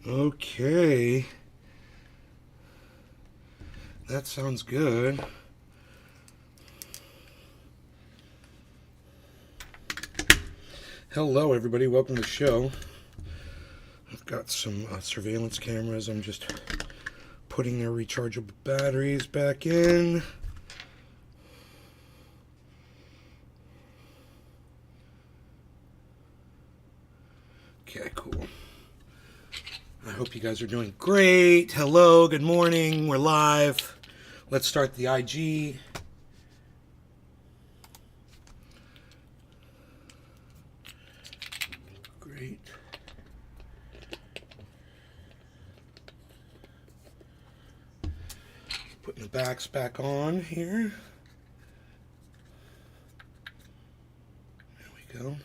Okay. That sounds good. Hello, everybody. Welcome to the show. I've got some surveillance cameras. I'm just putting their rechargeable batteries back in. Okay, cool. I hope you guys are doing great. Hello, good morning. We're live. Let's start the IG. Great. Putting the backs back on here. There we go.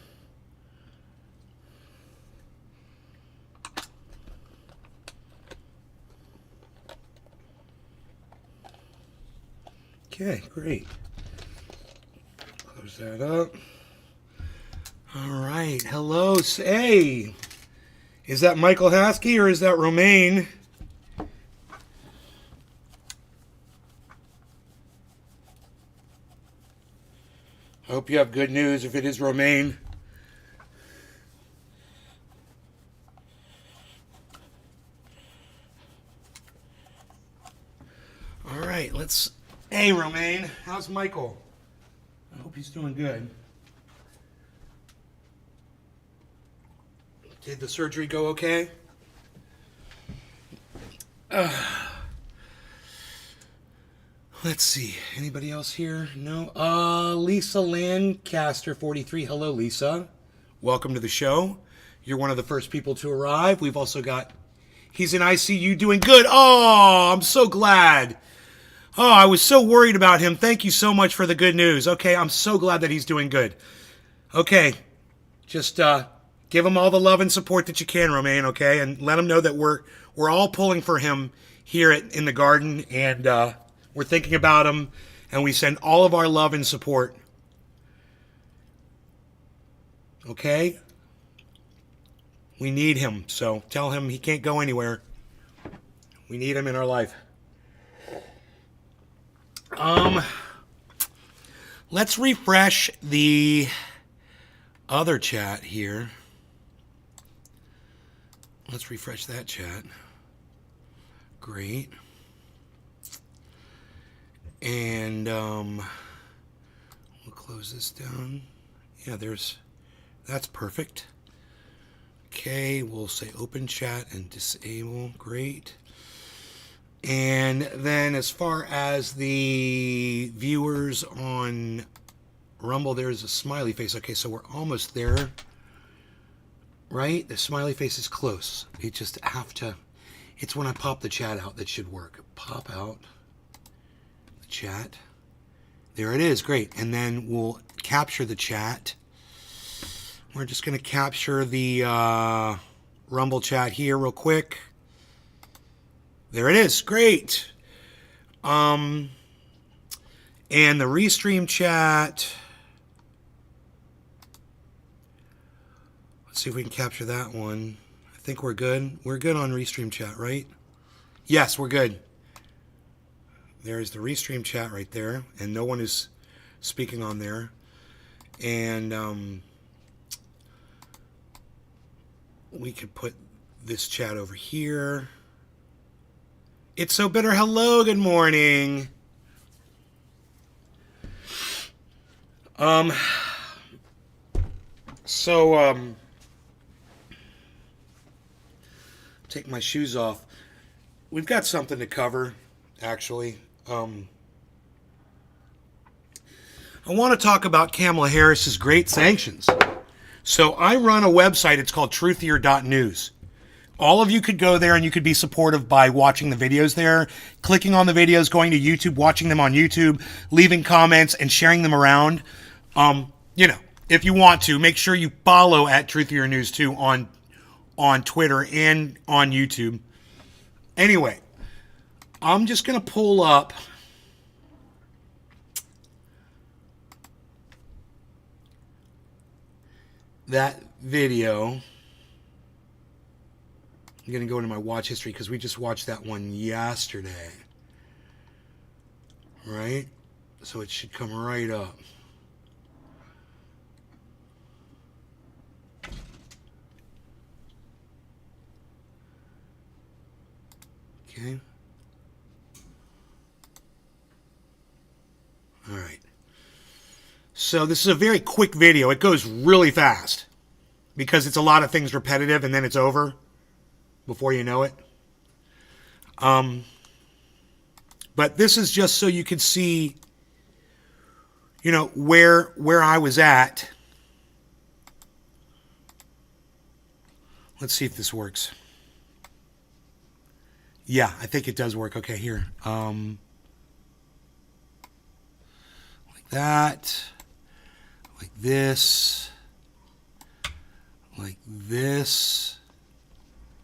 Okay, great. Close that up. All right. Hello. Hey, is that Michael Haskey or is that Romaine? I hope you have good news if it is Romaine. All right, let's... Hey, Romaine. How's Michael? I hope he's doing good. Did the surgery go okay? Let's see. Anybody else here? No? Lisa Lancaster, 43. Hello, Lisa. Welcome to the show. You're one of the first people to arrive. We've also got... He's in ICU doing good. Oh, I'm so glad. Oh, I was so worried about him. Thank you so much for the good news. Okay, I'm so glad that he's doing good. Okay, just give him all the love and support that you can, Romaine, okay? And let him know that we're all pulling for him here in the garden, and we're thinking about him, and we send all of our love and support. Okay? We need him, so tell him he can't go anywhere. We need him in our life. Let's refresh the other chat here. Let's refresh that chat. Great. And we'll close this down. Yeah, that's perfect. Okay, we'll say open chat and disable. Great. And then as far as the viewers on Rumble, there's a smiley face. Okay, so we're almost there. Right? The smiley face is close. You just have to... It's when I pop the chat out that should work. Pop out the chat. There it is. Great. And then we'll capture the chat. We're just going to capture the Rumble chat here real quick. There it is. Great. And the Restream chat. Let's see if we can capture that one. I think we're good. We're good on Restream chat, right? Yes, we're good. There's the Restream chat right there. And no one is speaking on there. And we could put this chat over here. It's so bitter. Hello, good morning. Take my shoes off. We've got something to cover, actually. I want to talk about Kamala Harris's great sanctions. So I run a website. It's called truthier.news. All of you could go there and you could be supportive by watching the videos there, clicking on the videos, going to YouTube, watching them on YouTube, leaving comments and sharing them around. If you want to, make sure you follow at Truthier News too on Twitter and on YouTube. Anyway, I'm just going to pull up that video. I'm going to go into my watch history because we just watched that one yesterday. Right? So it should come right up. Okay. All right. So this is a very quick video. It goes really fast because it's a lot of things repetitive and then it's over before you know it. But this is just so you can see, you know, where I was at. Let's see if this works. Yeah, I think it does work. Okay, here. Like that. Like this. Like this.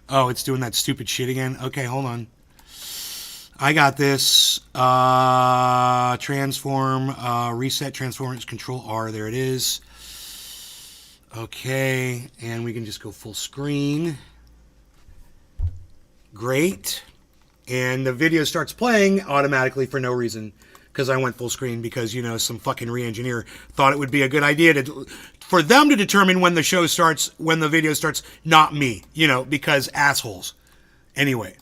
Oh, it's doing that stupid shit again. Okay, hold on. I got this. Transform, reset, transformers, control R. There it is. Okay, and we can just go full screen. Great. And the video starts playing automatically for no reason because I went full screen because, you know, some fucking re-engineer thought it would be a good idea for them to determine when the show starts, when the video starts, not me, you know, because assholes. Anyway.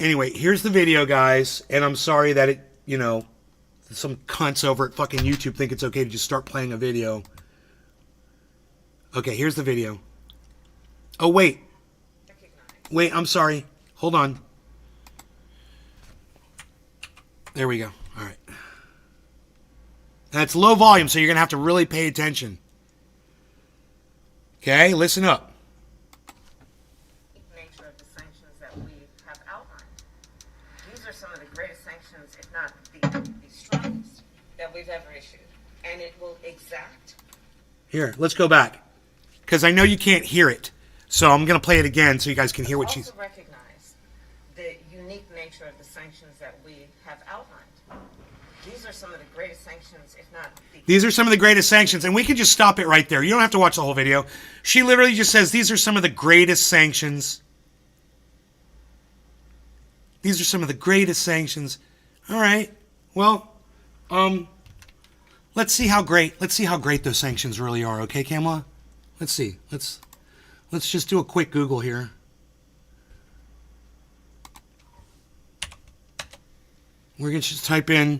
Anyway, here's the video, guys, and I'm sorry that it, you know, some cunts over at fucking YouTube think it's okay to just start playing a video. Okay, here's the video. Oh, wait. Wait, I'm sorry. Hold on. There we go. All right. That's low volume, so you're going to have to really pay attention. Okay, listen up. Nature of the sanctions that we have outlined. These are some of the greatest sanctions, if not the strongest, that we've ever issued. And it will exact. Here, let's go back. Because I know you can't hear it. So I'm going to play it again so you guys can hear what she's... Also recognize the unique nature of the sanctions that we have outlined. These are some of the greatest sanctions, if not the... These are some of the greatest sanctions. And we can just stop it right there. You don't have to watch the whole video. She literally just says, these are some of the greatest sanctions. These are some of the greatest sanctions. All right. Well, let's see how great those sanctions really are. Okay, Kamala? Let's see. Let's just do a quick Google here. We're going to just type in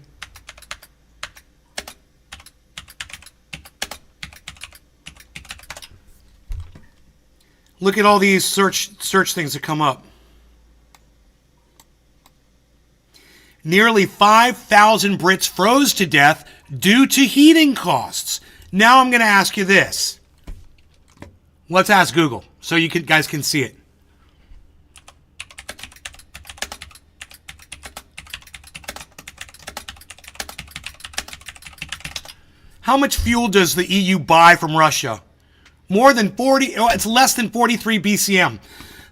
look at all these search things that come up. Nearly 5,000 Brits froze to death due to heating costs. Now I'm going to ask you this. Let's ask Google so you guys can see it. How much fuel does the EU buy from Russia? More than 40, it's less than 43 BCM.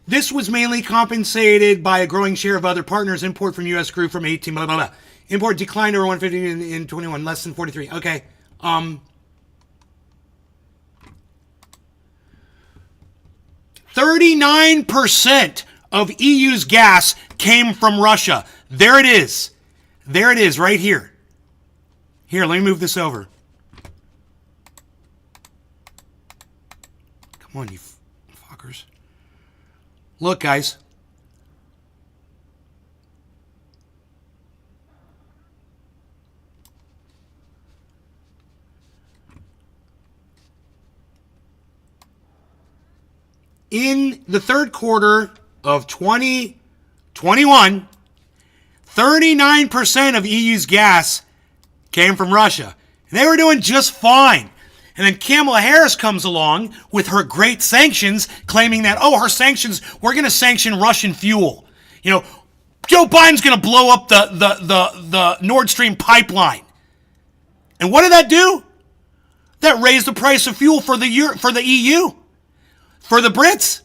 This was mainly compensated by a growing share of other partners. Import from U.S. grew from 18, blah, blah, blah. Import declined over 150 in 21, less than 43. Okay. 39% of EU's gas came from Russia. There it is. There it is right here. Here, let me move this over. Come on, you fuckers. Look, guys. In the third quarter of 2021, 39% of EU's gas came from Russia. And they were doing just fine. And then Kamala Harris comes along with her great sanctions, claiming that, oh, her sanctions, we're going to sanction Russian fuel. You know, Joe Biden's going to blow up the Nord Stream pipeline. And what did that do? That raised the price of fuel for the EU, for the Brits.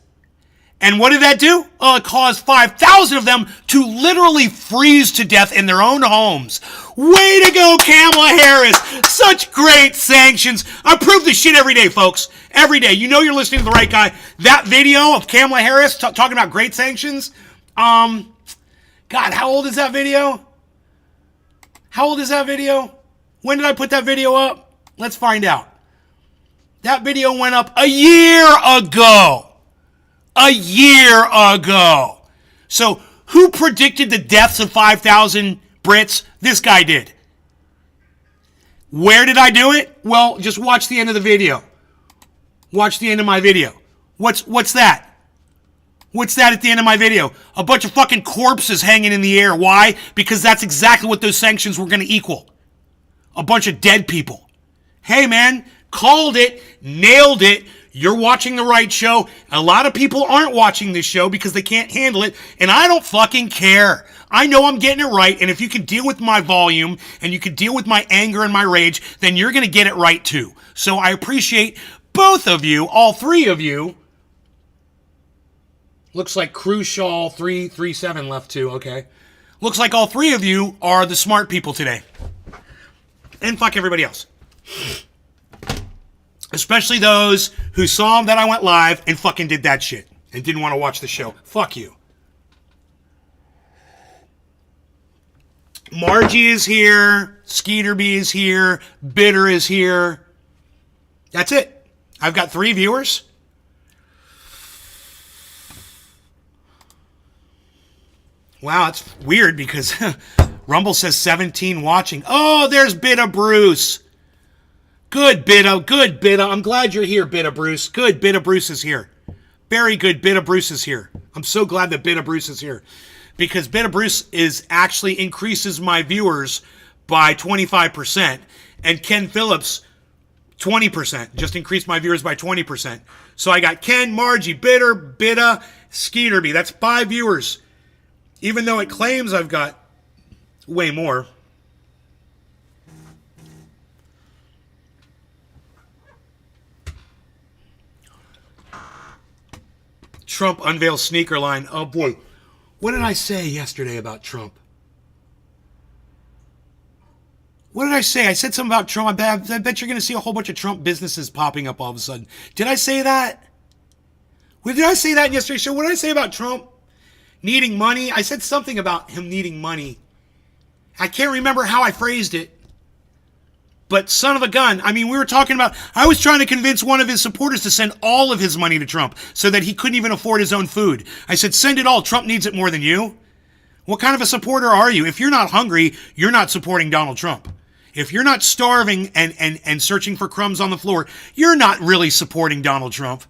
And what did that do? It caused 5,000 of them to literally freeze to death in their own homes. Way to go, Kamala Harris. Such great sanctions. I prove this shit every day, folks. Every day. You know you're listening to the right guy. That video of Kamala Harris talking about great sanctions. God, how old is that video? How old is that video? When did I put that video up? Let's find out. That video went up a year ago. A year ago. So who predicted the deaths of 5,000 Brits? This guy did. Where did I do it? Well, just watch the end of the video. Watch the end of my video. What's that? What's that at the end of my video? A bunch of fucking corpses hanging in the air. Why? Because that's exactly what those sanctions were going to equal. A bunch of dead people. Hey, man, called it, nailed it. You're watching the right show. A lot of people aren't watching this show because they can't handle it, and I don't fucking care. I know I'm getting it right, and if you can deal with my volume and you can deal with my anger and my rage, then you're going to get it right too. So I appreciate both of you, all three of you. Looks like Crucial 337 left too, okay. Looks like all three of you are the smart people today. And fuck everybody else. Especially those who saw that I went live and fucking did that shit and didn't want to watch the show. Fuck you. Margie is here. Skeeterby is here. Bitter is here. That's it. I've got 3 viewers. Wow, it's weird because Rumble says 17 watching. Oh, there's Bitter Bruce. Good, Bitta. Good, Bitta. I'm glad you're here, Bitta Bruce. Good, Bitta Bruce is here. Very good, Bitta Bruce is here. I'm so glad that Bitta Bruce is here. Because Bitta Bruce actually increases my viewers by 25%. And Ken Phillips, 20%. Just increased my viewers by 20%. So I got Ken, Margie, Bitter, Bitta, Skeeterby. That's 5 viewers. Even though it claims I've got way more. Trump unveils sneaker line. Oh boy. What did I say yesterday about Trump? What did I say? I said something about Trump. I bet you're going to see a whole bunch of Trump businesses popping up all of a sudden. Did I say that? Did I say that in yesterday's show? What did I say about Trump needing money? I said something about him needing money. I can't remember how I phrased it. But son of a gun, I mean, we were talking about, I was trying to convince one of his supporters to send all of his money to Trump so that he couldn't even afford his own food. I said, send it all. Trump needs it more than you. What kind of a supporter are you? If you're not hungry, you're not supporting Donald Trump. If you're not starving and searching for crumbs on the floor, you're not really supporting Donald Trump.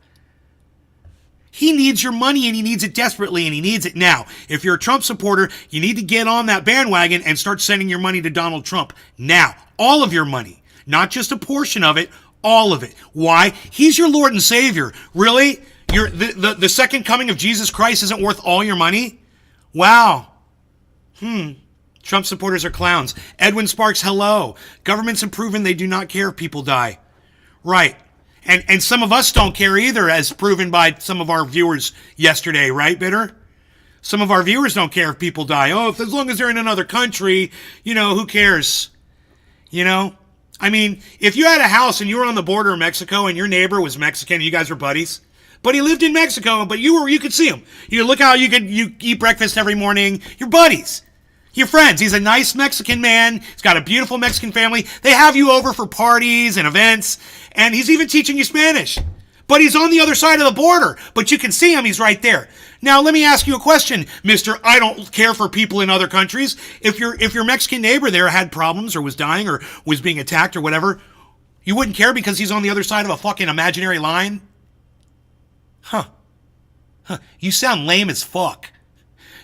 He needs your money, and he needs it desperately, and he needs it now. If you're a Trump supporter, you need to get on that bandwagon and start sending your money to Donald Trump now. All of your money. Not just a portion of it, all of it. Why? He's your Lord and Savior. Really? The second coming of Jesus Christ isn't worth all your money? Wow. Trump supporters are clowns. Edwin Sparks, hello. Governments have proven they do not care if people die. Right. And some of us don't care either, as proven by some of our viewers yesterday, right, Bitter? Some of our viewers don't care if people die. Oh, as long as they're in another country, who cares? I mean, if you had a house and you were on the border of Mexico and your neighbor was Mexican and you guys were buddies, but he lived in Mexico, but you could see him. You look how you eat breakfast every morning. You're buddies. You're friends. He's a nice Mexican man. He's got a beautiful Mexican family. They have you over for parties and events, and he's even teaching you Spanish. But he's on the other side of the border, but you can see him. He's right there. Now, let me ask you a question, Mr. I don't care for people in other countries. If your Mexican neighbor there had problems or was dying or was being attacked or whatever, you wouldn't care because he's on the other side of a fucking imaginary line? Huh. You sound lame as fuck.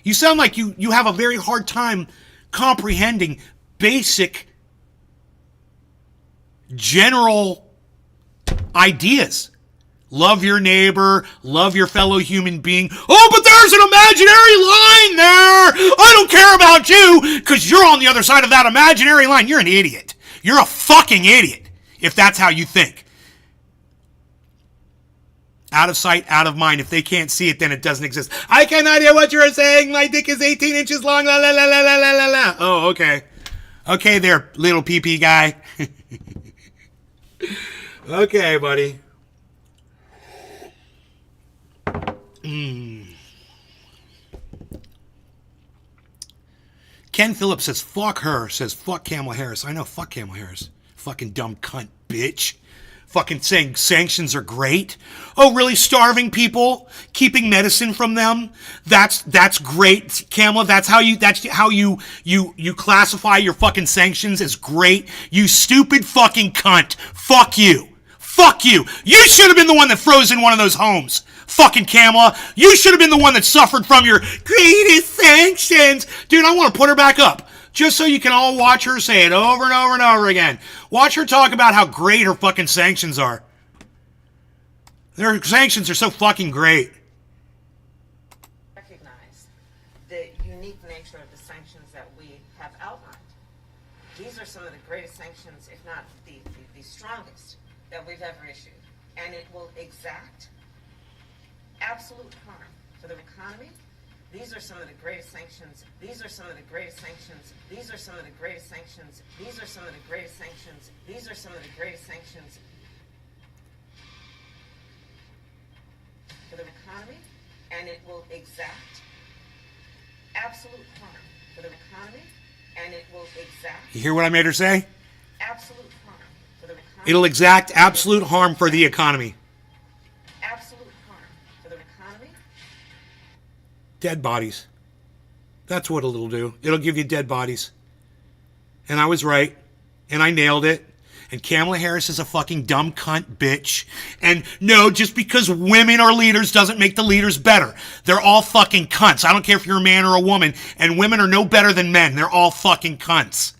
You sound like you have a very hard time comprehending basic, general ideas. Love your neighbor, love your fellow human being. Oh, but there's an imaginary line there. I don't care about you because you're on the other side of that imaginary line. You're an idiot. You're a fucking idiot if that's how you think. Out of sight, out of mind. If they can't see it, then it doesn't exist. I cannot hear what you're saying. My dick is 18 inches long. La la la la la la la. Oh, okay. Okay there, little pee-pee guy. Okay, buddy. Ken Phillips says, fuck her. Says, fuck Kamala Harris. I know, fuck Kamala Harris. Fucking dumb cunt, bitch. Fucking saying sanctions are great. Oh, really? Starving people? Keeping medicine from them? That's great, Kamala. That's how you classify your fucking sanctions as great. You stupid fucking cunt. Fuck you. Fuck you. You should have been the one that froze in one of those homes. Fucking Kamala. You should have been the one that suffered from your greatest sanctions. Dude, I want to put her back up. Just so you can all watch her say it over and over and over again. Watch her talk about how great her fucking sanctions are. Their sanctions are so fucking great. Recognize the unique nature of the sanctions that we have outlined. These are some of the greatest sanctions, if not the strongest, that we've ever issued. And it will exact absolute harm for the economy. These are some of the greatest sanctions. These are some of the greatest sanctions. These are some of the greatest sanctions. These are some of the greatest sanctions. These are some of the greatest sanctions for the economy. And it will exact absolute harm for the economy. And it will exact. You hear what I made her say? Absolute harm for the economy. It'll exact absolute harm for the economy. Absolute harm for the economy. Dead bodies. That's what it'll do. It'll give you dead bodies. And I was right. And I nailed it. And Kamala Harris is a fucking dumb cunt bitch. And no, just because women are leaders doesn't make the leaders better. They're all fucking cunts. I don't care if you're a man or a woman. And women are no better than men. They're all fucking cunts.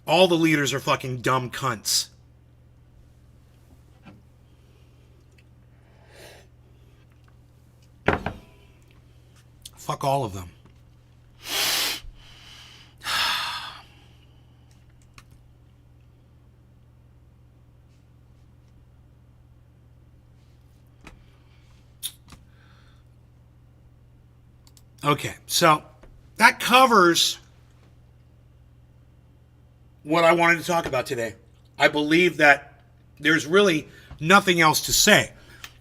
All the leaders are fucking dumb cunts. Fuck all of them. Okay, so that covers what I wanted to talk about today. I believe that there's really nothing else to say.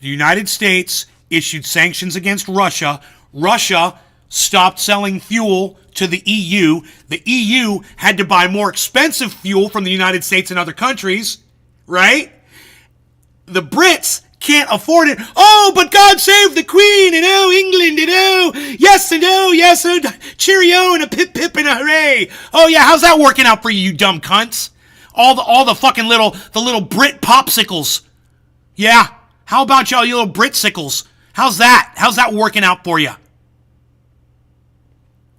The United States issued sanctions against Russia. Russia stopped selling fuel to the EU. The EU had to buy more expensive fuel from the United States and other countries, right? The Brits can't afford it. Oh, but God save the Queen, and oh, England, and oh, yes, oh, cheerio, and a pip, pip, and a hooray. Oh, yeah, how's that working out for you, you dumb cunts? All the fucking little Brit popsicles. Yeah, how about y'all, you little Britsicles? How's that working out for you?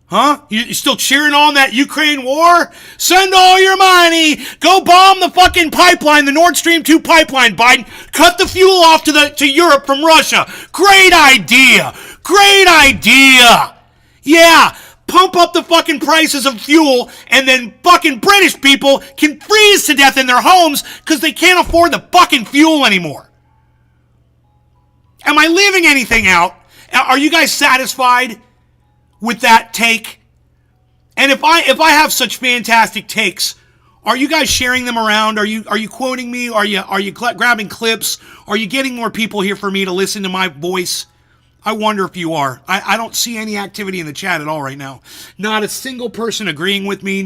Huh? You still cheering on that Ukraine war? Send all your money. Go bomb the fucking pipeline, the Nord Stream 2 pipeline, Biden. Cut the fuel off to Europe from Russia. Great idea. Great idea. Yeah. Pump up the fucking prices of fuel, and then fucking British people can freeze to death in their homes because they can't afford the fucking fuel anymore. Am I leaving anything out? Are you guys satisfied with that take? And if I have such fantastic takes, are you guys sharing them around? Are you quoting me? Are you grabbing clips? Are you getting more people here for me to listen to my voice? I wonder if you are. I don't see any activity in the chat at all right now. Not a single person agreeing with me.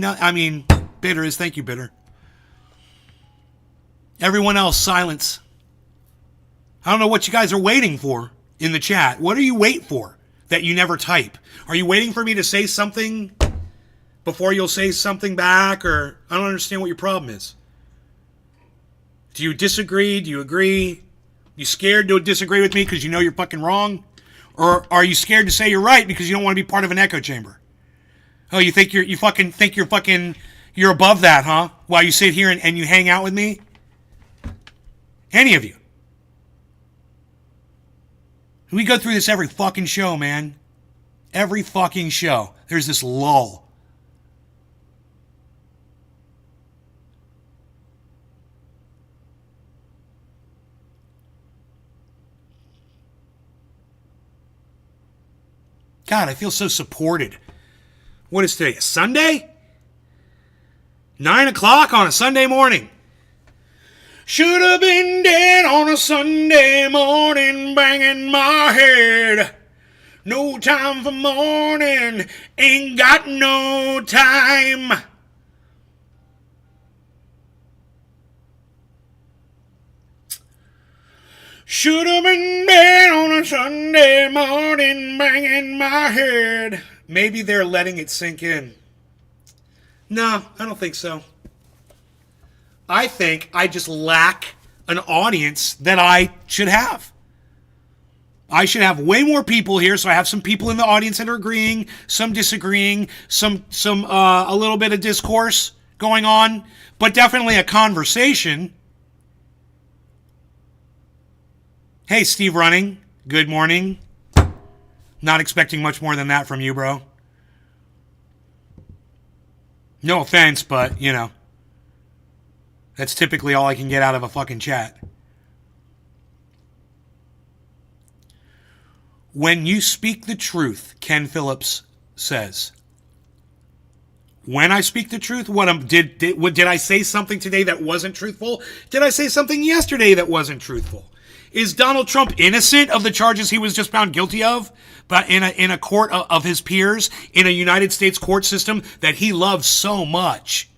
Bitter is thank you, Bitter. Everyone else, silence. I don't know what you guys are waiting for in the chat. What do you wait for that you never type? Are you waiting for me to say something before you'll say something back? Or I don't understand what your problem is. Do you disagree? Do you agree? You scared to disagree with me because you know you're fucking wrong? Or are you scared to say you're right because you don't want to be part of an echo chamber? Oh, you think you're above that, huh? While you sit here and you hang out with me? Any of you. We go through this every fucking show, man. Every fucking show. There's this lull. God, I feel so supported. What is today? A Sunday? 9 o'clock on a Sunday morning. Should have been dead on a Sunday morning, banging my head. No time for morning, ain't got no time. Should have been dead on a Sunday morning, banging my head. Maybe they're letting it sink in. No, I don't think so. I think I just lack an audience that I should have. I should have way more people here, so I have some people in the audience that are agreeing, some disagreeing, some a little bit of discourse going on, but definitely a conversation. Hey, Steve Running, good morning. Not expecting much more than that from you, bro. No offense, but, you know, that's typically all I can get out of a fucking chat. When you speak the truth, Ken Phillips says. When I speak the truth, did I say something today that wasn't truthful? Did I say something yesterday that wasn't truthful? Is Donald Trump innocent of the charges he was just found guilty of, but in a court of his peers, in a United States court system that he loves so much,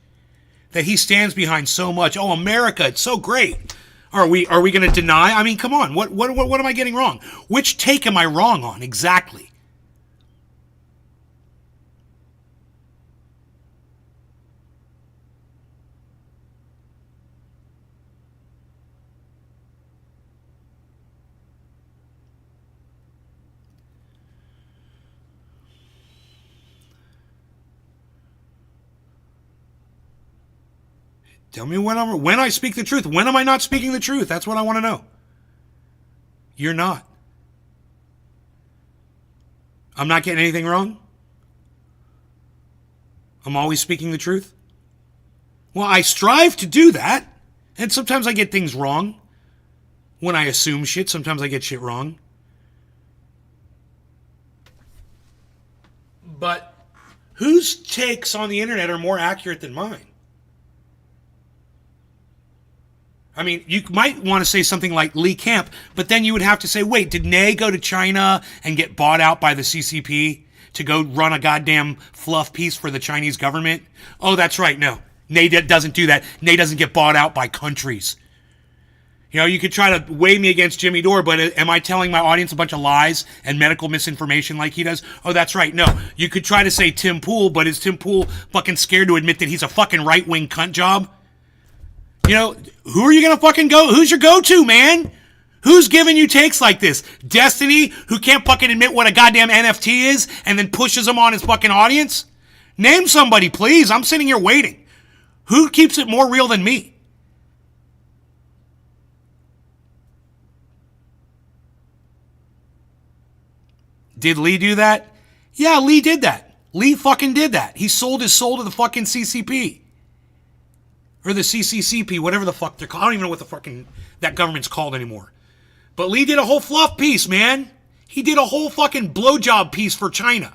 that he stands behind so much? Oh, America, it's so great. Are we going to deny? I mean, come on. What am I getting wrong? Which take am I wrong on exactly? Tell me when I speak the truth. When am I not speaking the truth? That's what I want to know. You're not. I'm not getting anything wrong? I'm always speaking the truth? Well, I strive to do that. And sometimes I get things wrong. When I assume shit, sometimes I get shit wrong. But whose takes on the internet are more accurate than mine? I mean, you might want to say something like Lee Camp, but then you would have to say, wait, did Nay go to China and get bought out by the CCP to go run a goddamn fluff piece for the Chinese government? Oh, that's right. No, Nay doesn't do that. Nay doesn't get bought out by countries. You know, you could try to weigh me against Jimmy Dore, but am I telling my audience a bunch of lies and medical misinformation like he does? Oh, that's right. No, you could try to say Tim Pool, but is Tim Pool fucking scared to admit that he's a fucking right-wing cunt job? You know, who are you going to fucking go? Who's your go-to, man? Who's giving you takes like this? Destiny, who can't fucking admit what a goddamn NFT is and then pushes them on his fucking audience? Name somebody, please. I'm sitting here waiting. Who keeps it more real than me? Did Lee do that? Yeah, Lee did that. Lee fucking did that. He sold his soul to the fucking CCP. Or the CCCP, whatever the fuck they're called. I don't even know what the fucking that government's called anymore. But Lee did a whole fluff piece, man. He did a whole fucking blowjob piece for China.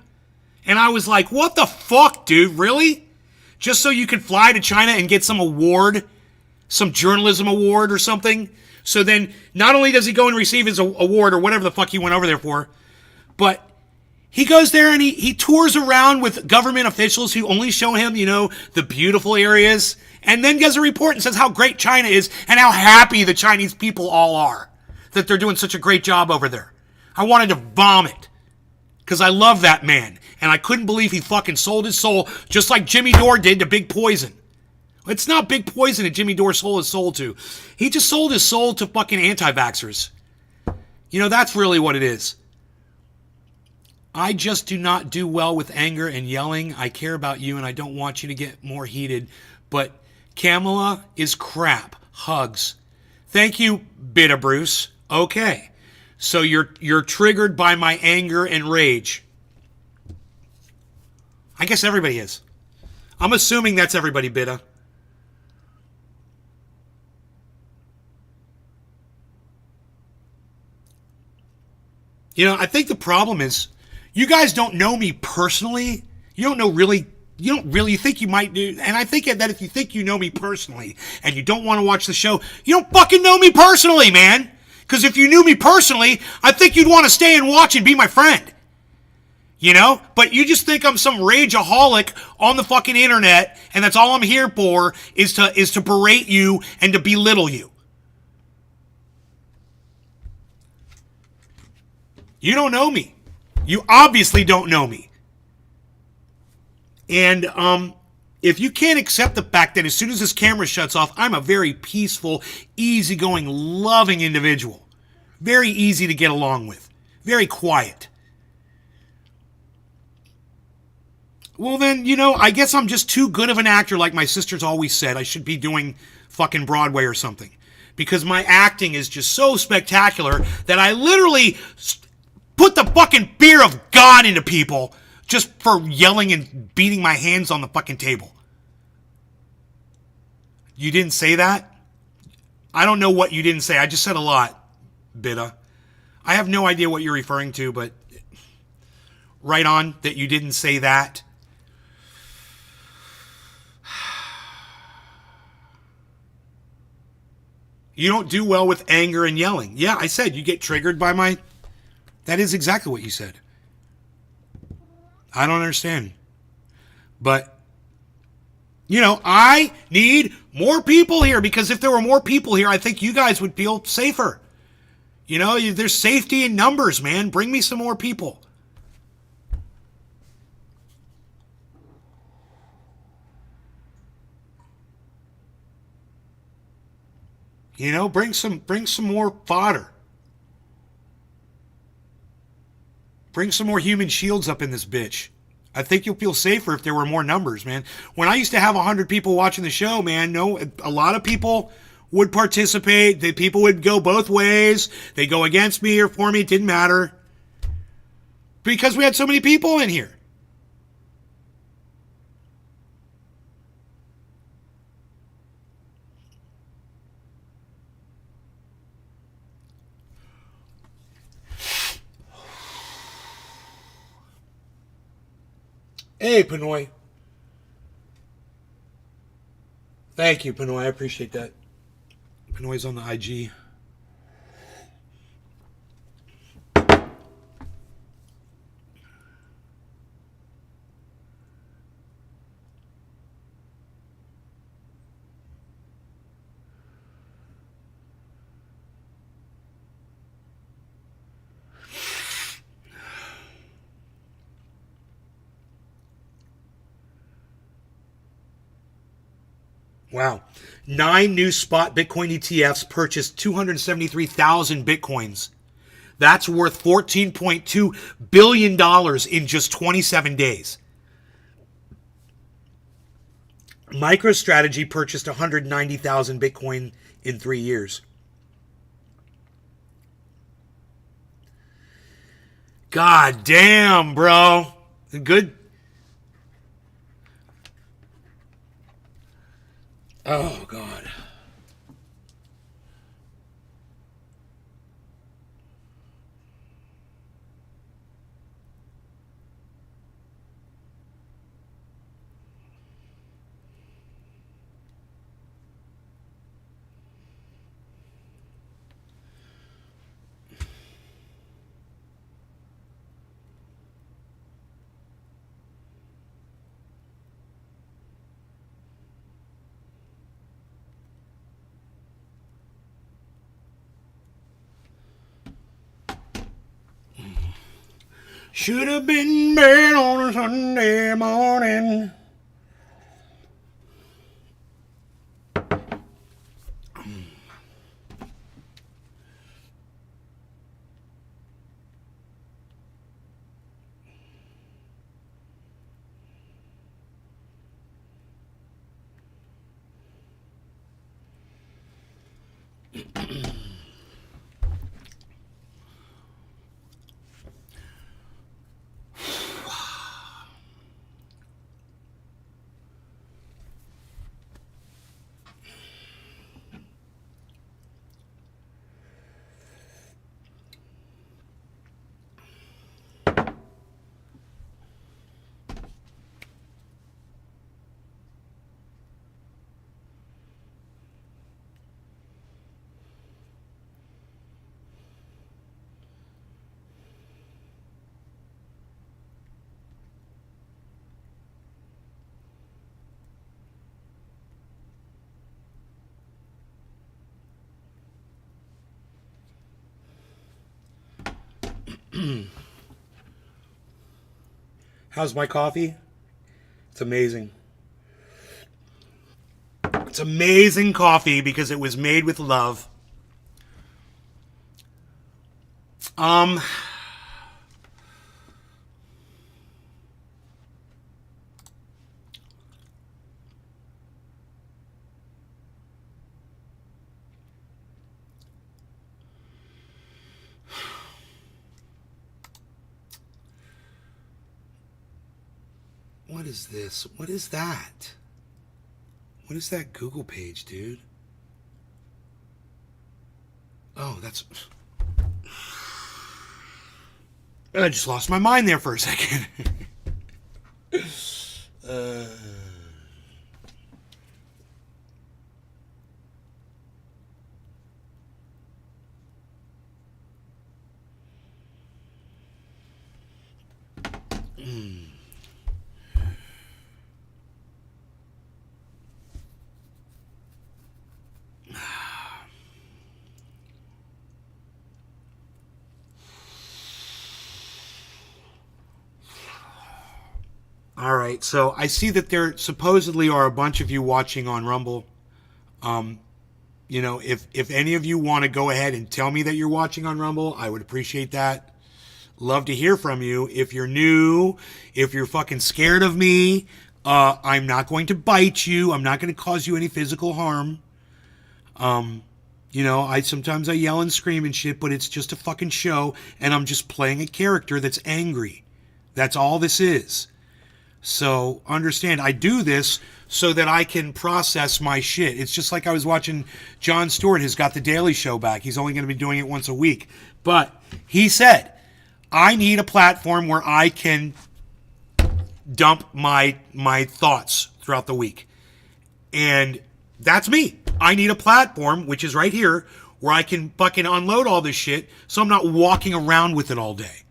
And I was like, what the fuck, dude? Really? Just so you could fly to China and get some award, some journalism award or something? So then, not only does he go and receive his award or whatever the fuck he went over there for, but he goes there and he tours around with government officials who only show him, you know, the beautiful areas, and then gives a report and says how great China is and how happy the Chinese people all are that they're doing such a great job over there. I wanted to vomit because I love that man, and I couldn't believe he fucking sold his soul just like Jimmy Dore did to Big Poison. It's not Big Poison that Jimmy Dore sold his soul to. He just sold his soul to fucking anti-vaxxers. You know, that's really what it is. I just do not do well with anger and yelling. I care about you and I don't want you to get more heated. But Kamala is crap. Hugs. Thank you, Bitta Bruce. Okay. So you're triggered by my anger and rage. I guess everybody is. I'm assuming that's everybody, Bitta. You know, I think the problem is, You guys don't know me personally. You don't really, you think you might do, and I think that if you think you know me personally and you don't want to watch the show, you don't fucking know me personally, man. Because if you knew me personally, I think you'd want to stay and watch and be my friend. You know? But you just think I'm some rageaholic on the fucking internet, and that's all I'm here for is to berate you and to belittle you. You don't know me. You obviously don't know me. And if you can't accept the fact that as soon as this camera shuts off, I'm a very peaceful, easygoing, loving individual. Very easy to get along with. Very quiet. Well then, I guess I'm just too good of an actor, like my sister's always said. I should be doing fucking Broadway or something. Because my acting is just so spectacular that I literally put the fucking fear of God into people just for yelling and beating my hands on the fucking table. You didn't say that? I don't know what you didn't say. I just said a lot, Bitta. I have no idea what you're referring to, but right on that you didn't say that. You don't do well with anger and yelling. Yeah, I said you get triggered by my... That is exactly what you said. I don't understand. But, I need more people here, because if there were more people here, I think you guys would feel safer. There's safety in numbers, man. Bring me some more people. Bring some more fodder. Bring some more human shields up in this bitch. I think you'll feel safer if there were more numbers, man. When I used to have 100 people watching the show, man, a lot of people would participate. The people would go both ways. They go against me or for me. It didn't matter. Because we had so many people in here. Hey, Pinoy. Thank you, Pinoy. I appreciate that. Pinoy's on the IG. Wow. 9 new spot Bitcoin ETFs purchased 273,000 Bitcoins. That's worth $14.2 billion in just 27 days. MicroStrategy purchased 190,000 Bitcoin in 3 years. God damn, bro. Good. Oh, God. Should have been bed on a Sunday morning. How's my coffee? It's amazing. It's amazing coffee because it was made with love. What is this? What is that? What is that Google page, dude? Oh, that's... I just lost my mind there for a second. All right, so I see that there supposedly are a bunch of you watching on Rumble. You know, if any of you want to go ahead and tell me that you're watching on Rumble, I would appreciate that. Love to hear from you. If you're new, if you're fucking scared of me, I'm not going to bite you. I'm not going to cause you any physical harm. You know, sometimes I yell and scream and shit, but it's just a fucking show, and I'm just playing a character that's angry. That's all this is. So understand, I do this so that I can process my shit. It's just like I was watching Jon Stewart has got the Daily Show back. He's only going to be doing it once a week. But he said, I need a platform where I can dump my thoughts throughout the week. And that's me. I need a platform, which is right here, where I can fucking unload all this shit so I'm not walking around with it all day.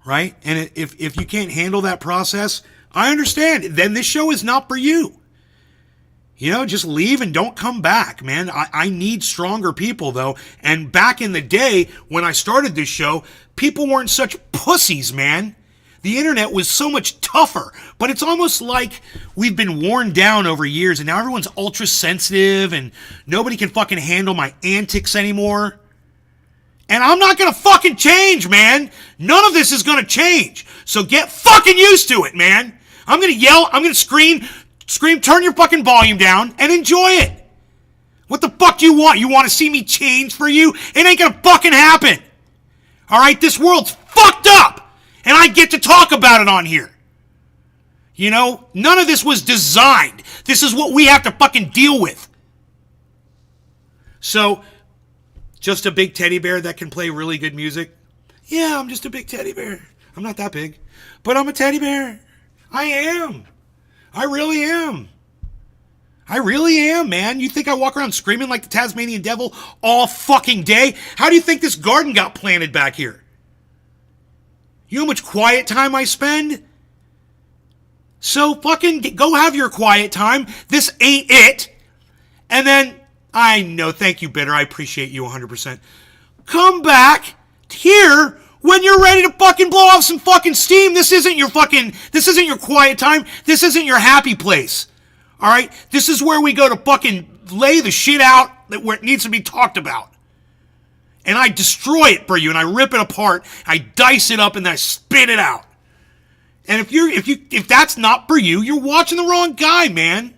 Right? And if you can't handle that process, I understand. Then this show is not for you. You know, just leave and don't come back, man. I need stronger people, though. And back in the day, when I started this show, people weren't such pussies, man. The internet was so much tougher. But it's almost like we've been worn down over years, and now everyone's ultra sensitive, and nobody can fucking handle my antics anymore. And I'm not gonna fucking change, man. None of this is gonna change. So get fucking used to it, man. I'm gonna yell, I'm gonna scream, turn your fucking volume down, and enjoy it. What the fuck do you want? You want to see me change for you? It ain't gonna fucking happen. Alright, this world's fucked up, and I get to talk about it on here. You know, none of this was designed. This is what we have to fucking deal with. So, just a big teddy bear that can play really good music? Yeah, I'm just a big teddy bear. I'm not that big, but I'm a teddy bear. I am. I really am. I really am, man. You think I walk around screaming like the Tasmanian devil all fucking day? How do you think this garden got planted back here? You know how much quiet time I spend? So fucking go have your quiet time. This ain't it. And then, I know, thank you, Bitter. I appreciate you 100%. Come back here when you're ready to fucking blow off some fucking steam. This isn't your quiet time. This isn't your happy place. All right? This is where we go to fucking lay the shit out where it needs to be talked about. And I destroy it for you, and I rip it apart. I dice it up, and then I spit it out. And if that's not for you, you're watching the wrong guy, man.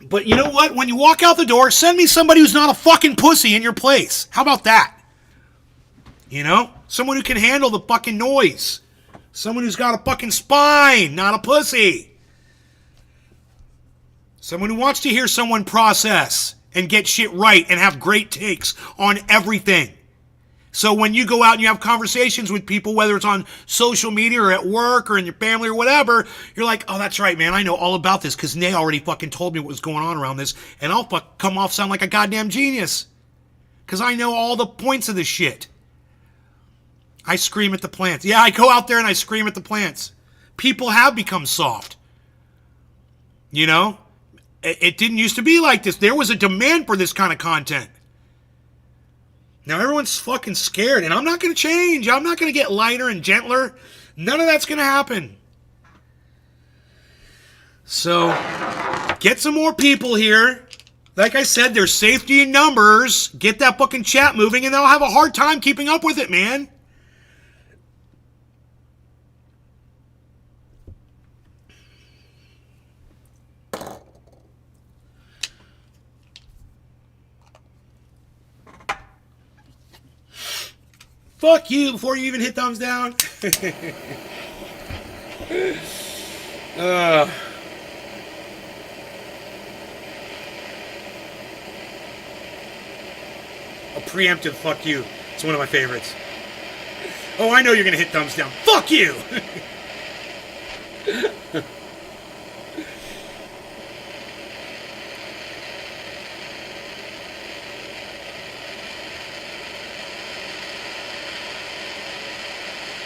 But you know what? When you walk out the door, send me somebody who's not a fucking pussy in your place. How about that? You know? Someone who can handle the fucking noise. Someone who's got a fucking spine, not a pussy. Someone who wants to hear someone process and get shit right and have great takes on everything. So when you go out and you have conversations with people, whether it's on social media or at work or in your family or whatever, you're like, oh, that's right, man. I know all about this because Nay already fucking told me what was going on around this. And I'll come off sound like a goddamn genius because I know all the points of this shit. I scream at the plants. Yeah, I go out there and I scream at the plants. People have become soft. You know? It didn't used to be like this. There was a demand for this kind of content. Now everyone's fucking scared, and I'm not going to change. I'm not going to get lighter and gentler. None of that's going to happen. So, get some more people here. Like I said, there's safety in numbers. Get that fucking chat moving, and they'll have a hard time keeping up with it, man. Fuck you before you even hit thumbs down. A preemptive fuck you. It's one of my favorites. Oh, I know you're going to hit thumbs down. Fuck you!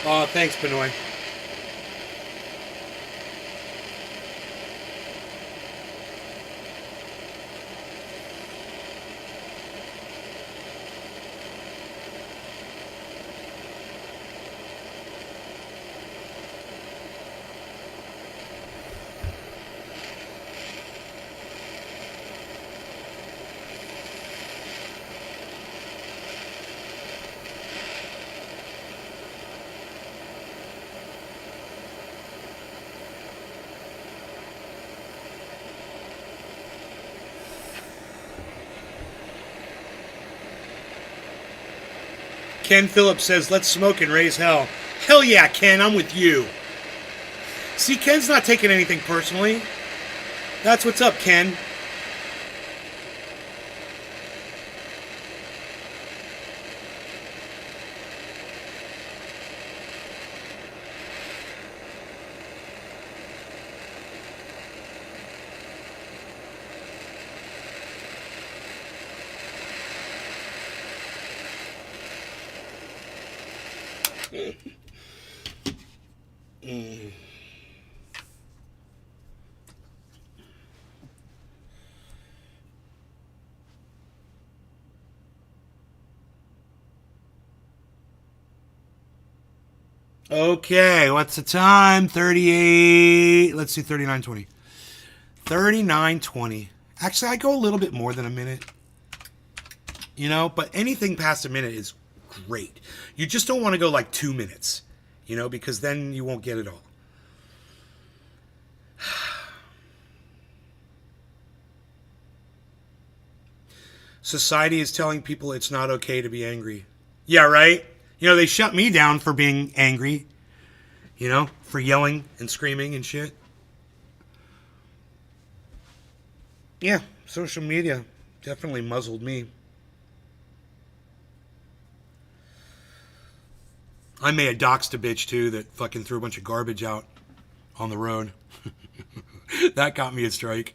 Oh, thanks, Benoit. Ken Phillips says, let's smoke and raise hell. Hell yeah, Ken, I'm with you. See, Ken's not taking anything personally. That's what's up, Ken. Okay, what's the time? 38. Let's do 39:20. 39:20. Actually, I go a little bit more than a minute. You know, but anything past a minute is great. You just don't want to go like 2 minutes, you know, because then you won't get it all. Society is telling people it's not okay to be angry. Yeah, right? You know, they shut me down for being angry, you know, for yelling and screaming and shit. Yeah, social media definitely muzzled me. I may have doxed a bitch, too, that fucking threw a bunch of garbage out on the road. That got me a strike.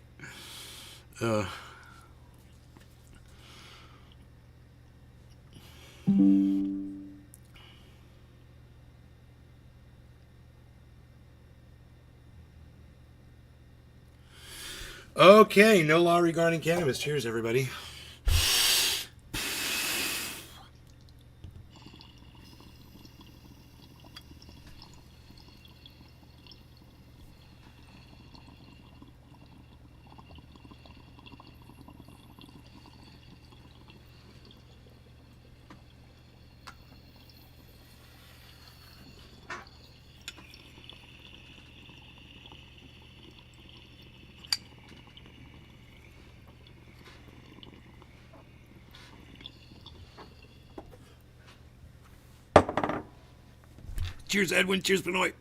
Okay, no law regarding cannabis. Cheers, everybody. Cheers, Edwin. Cheers, Benoit.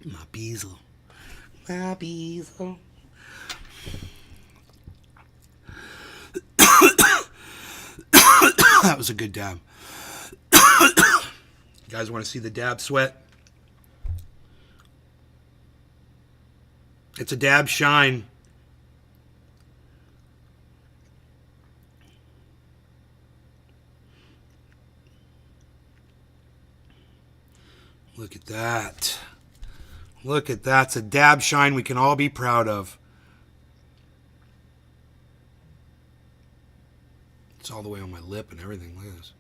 My bezel. My bezel. That was a good dab. You guys want to see the dab sweat? It's a dab shine. Look at that. Look at that. It's a dab shine we can all be proud of. It's all the way on my lip and everything. Look at this.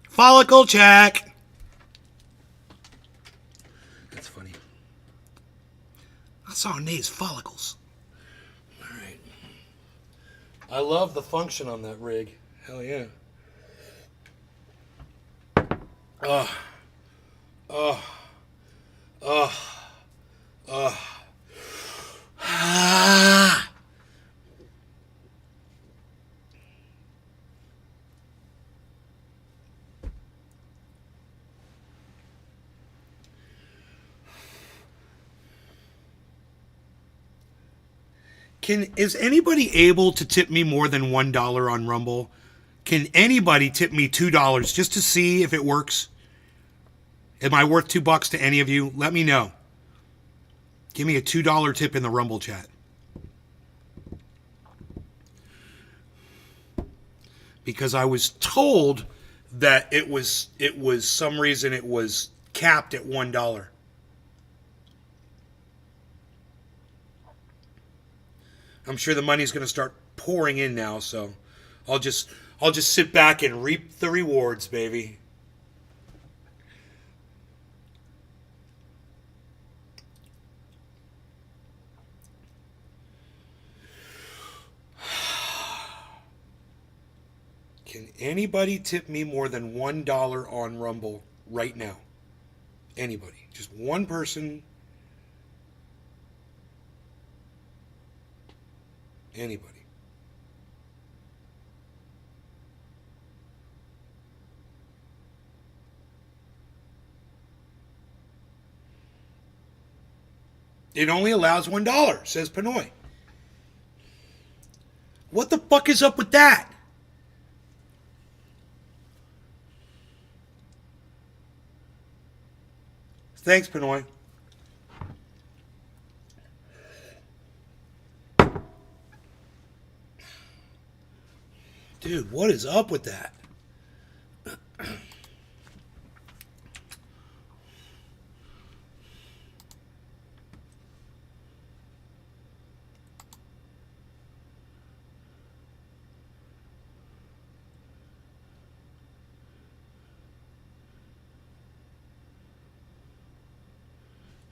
Follicle check. That's funny. I saw Nay's follicles. All right. I love the function on that rig. Hell yeah. Is anybody able to tip me more than $1 on Rumble? Can anybody tip me $2 just to see if it works? Am I worth $2 to any of you? Let me know. Give me a $2 tip in the Rumble chat. Because I was told that it was some reason it was capped at $1. I'm sure the money's going to start pouring in now, so I'll just sit back and reap the rewards, baby. Can anybody tip me more than $1 on Rumble right now? Anybody? Just one person. Anybody. It only allows $1, says Pinoy. What the fuck is up with that? Thanks, Pinoy. Dude, what is up with that?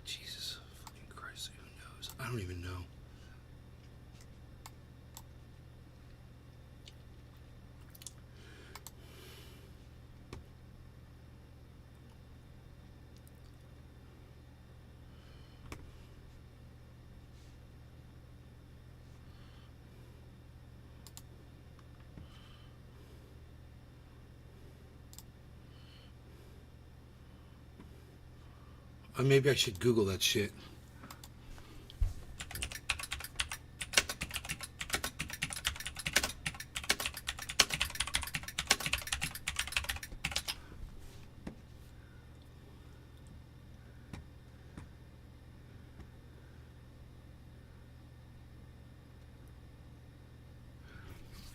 Jesus fucking Christ, who knows? I don't even know. Or maybe I should Google that shit.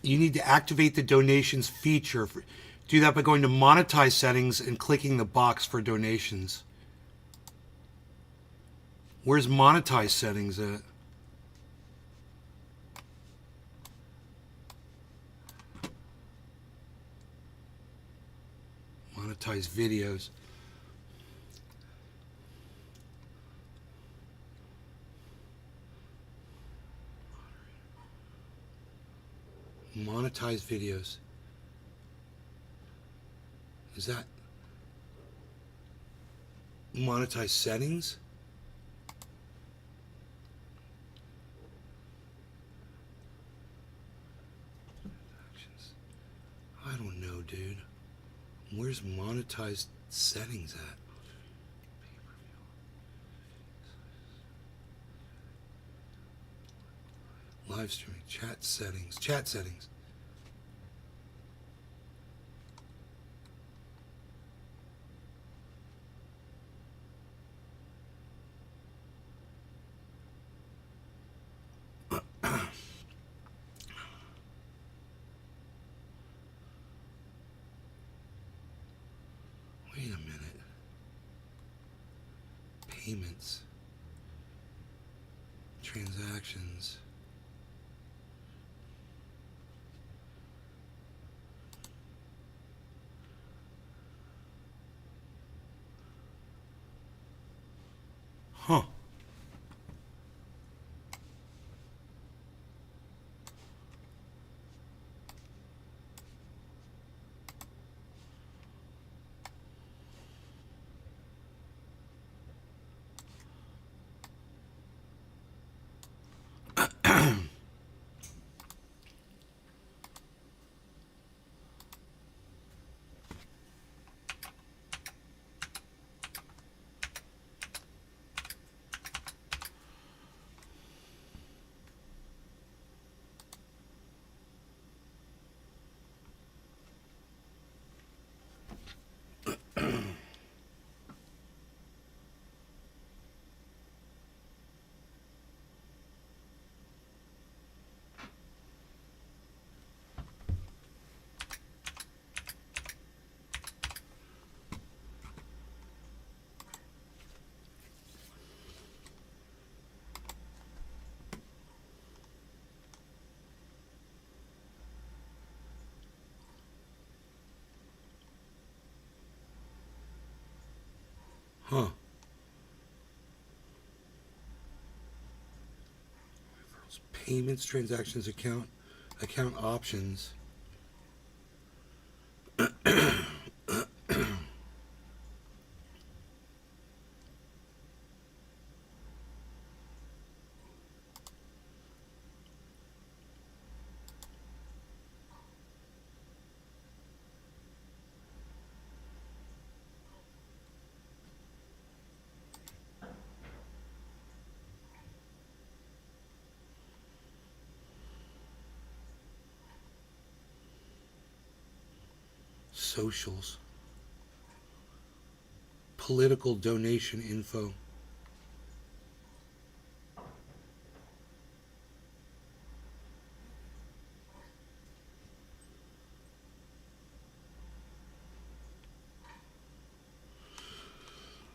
You need to activate the donations feature. Do that by going to monetize settings and clicking the box for donations. Where's monetize settings at? Monetize videos. Monetize videos. Is that monetize settings? I don't know, dude. Where's monetized settings at? Live streaming, chat settings, chat settings. Wait a minute. Payments. Transactions. Huh. Huh. Payments, transactions, account options. Socials. Political donation info.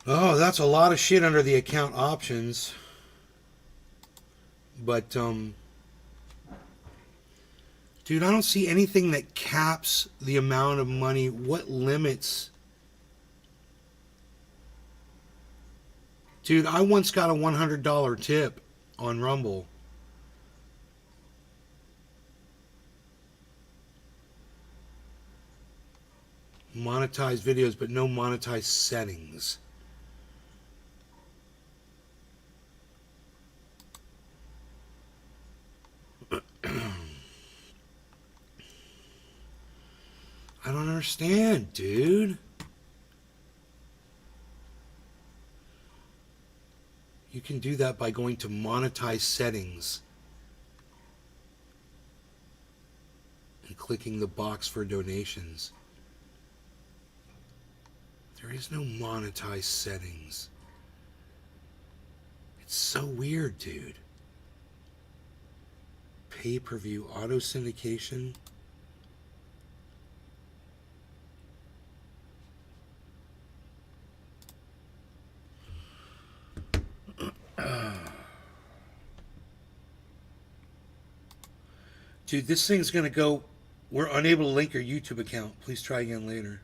Oh, that's a lot of shit under the account options. But, dude, I don't see anything that caps the amount of money. What limits? Dude, I once got a $100 tip on Rumble. Monetized videos, but no monetized settings. I don't understand, dude. You can do that by going to monetize settings and clicking the box for donations. There is no monetized settings. It's so weird, dude. Pay-per-view, auto syndication. Dude, this thing's gonna go. We're unable to link your YouTube account. Please try again later.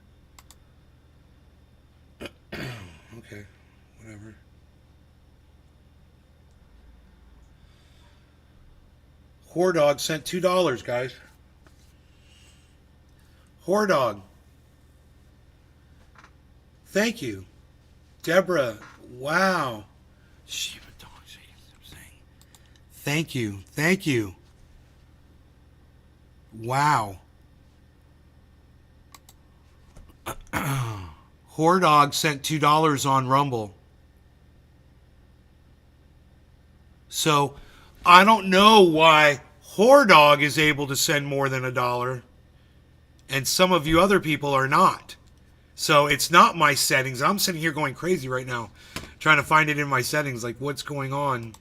Okay, whatever. Whore Dog sent $2, guys. Whore Dog. Thank you. Deborah, wow. Shiba dog shaking, I'm saying. Thank you. Thank you. Wow. Whore Dog sent $2 on Rumble. So I don't know why Whore Dog is able to send more than $1 and some of you other people are not. So it's not my settings. I'm sitting here going crazy right now trying to find it in my settings, like what's going on.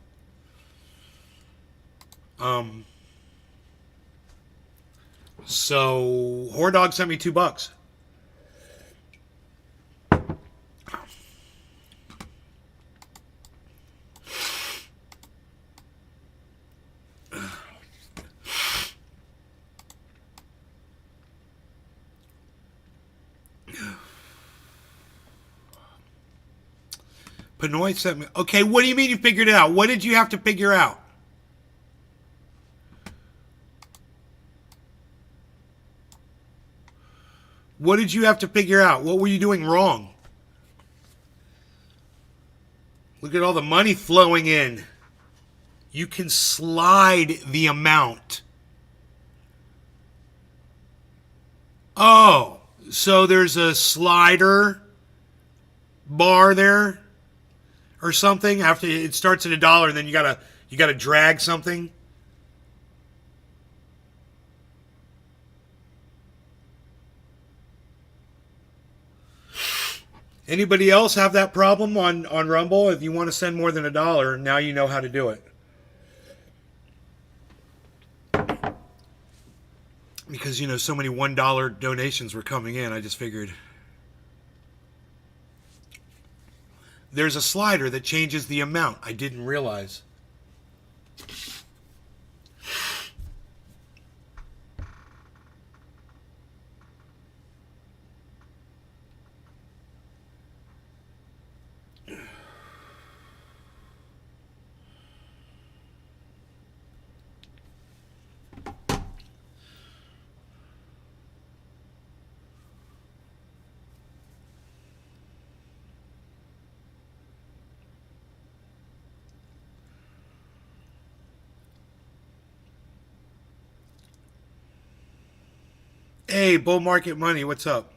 So Whore Dog sent me $2. Pinoy sent me. Okay, what do you mean you figured it out? What did you have to figure out? What did you have to figure out? What were you doing wrong? Look at all the money flowing in. You can slide the amount. Oh, so there's a slider bar there or something after it starts at $1 and then you gotta drag something. Anybody else have that problem on Rumble? If you want to send more than $1, now you know how to do it. Because, you know, so many $1 donations were coming in, I just figured. There's a slider that changes the amount. I didn't realize. Hey, Bull Market Money, what's up?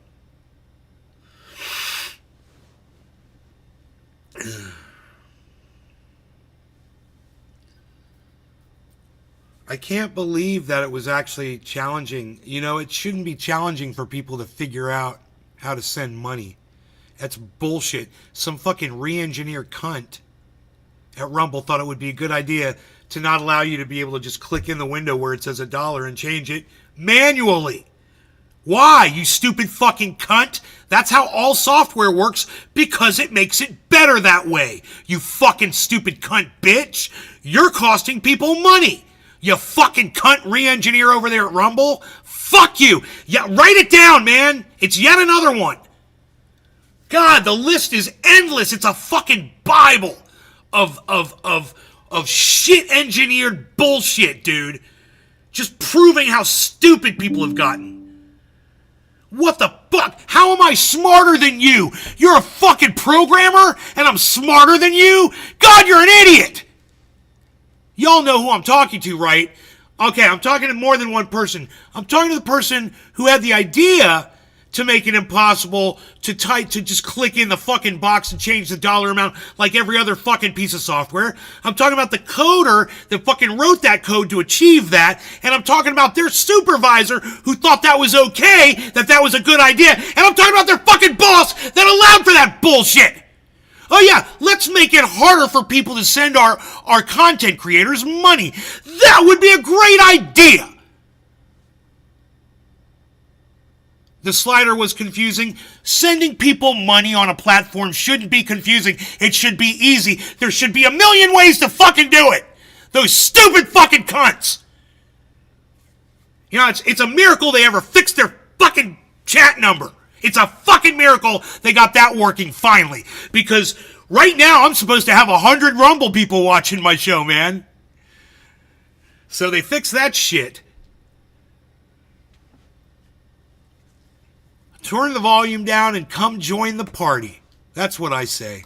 I can't believe that it was actually challenging. You know, it shouldn't be challenging for people to figure out how to send money. That's bullshit. Some fucking re-engineered cunt at Rumble thought it would be a good idea to not allow you to be able to just click in the window where it says $1 and change it manually. Why, you stupid fucking cunt? That's how all software works, because it makes it better that way. You fucking stupid cunt bitch. You're costing people money. You fucking cunt re-engineer over there at Rumble. Fuck you. Yeah, write it down, man. It's yet another one. God, the list is endless. It's a fucking Bible of shit engineered bullshit, dude. Just proving how stupid people have gotten. What the fuck? How am I smarter than you? You're a fucking programmer and I'm smarter than you? God, you're an idiot. Y'all know who I'm talking to, right? Okay, I'm talking to more than one person. I'm talking to the person who had the idea to make it impossible to just click in the fucking box and change the dollar amount like every other fucking piece of software. I'm talking about the coder that fucking wrote that code to achieve that. And I'm talking about their supervisor who thought that was okay, that was a good idea. And I'm talking about their fucking boss that allowed for that bullshit. Oh yeah, let's make it harder for people to send our content creators money. That would be a great idea. The slider was confusing. Sending people money on a platform shouldn't be confusing. It should be easy. There should be a million ways to fucking do it. Those stupid fucking cunts. You know, it's a miracle they ever fixed their fucking chat number. It's a fucking miracle they got that working finally. Because right now I'm supposed to have 100 Rumble people watching my show, man. So they fixed that shit. Turn the volume down and come join the party. That's what I say.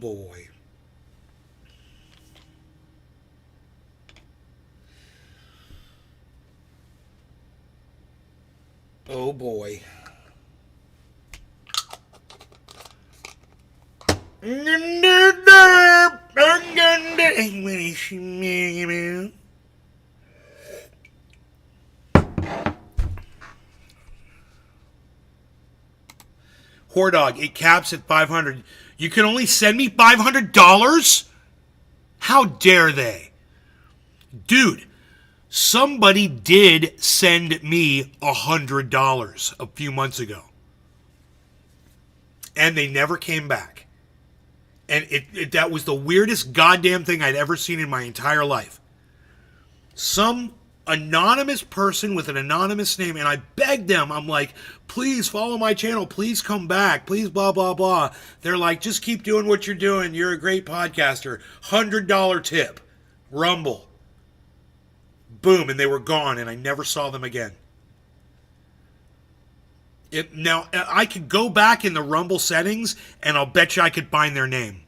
boy. Oh boy. Hordog, it caps at $500. You can only send me $500? How dare they? Dude, somebody did send me $100 a few months ago. And they never came back. And that was the weirdest goddamn thing I'd ever seen in my entire life. Some anonymous person with an anonymous name, and I begged them, I'm like, please follow my channel, please come back, please blah, blah, blah. They're like, just keep doing what you're doing, you're a great podcaster. $100 tip. Rumble. Boom, and they were gone, and I never saw them again. Now, I could go back in the Rumble settings, and I'll bet you I could find their name.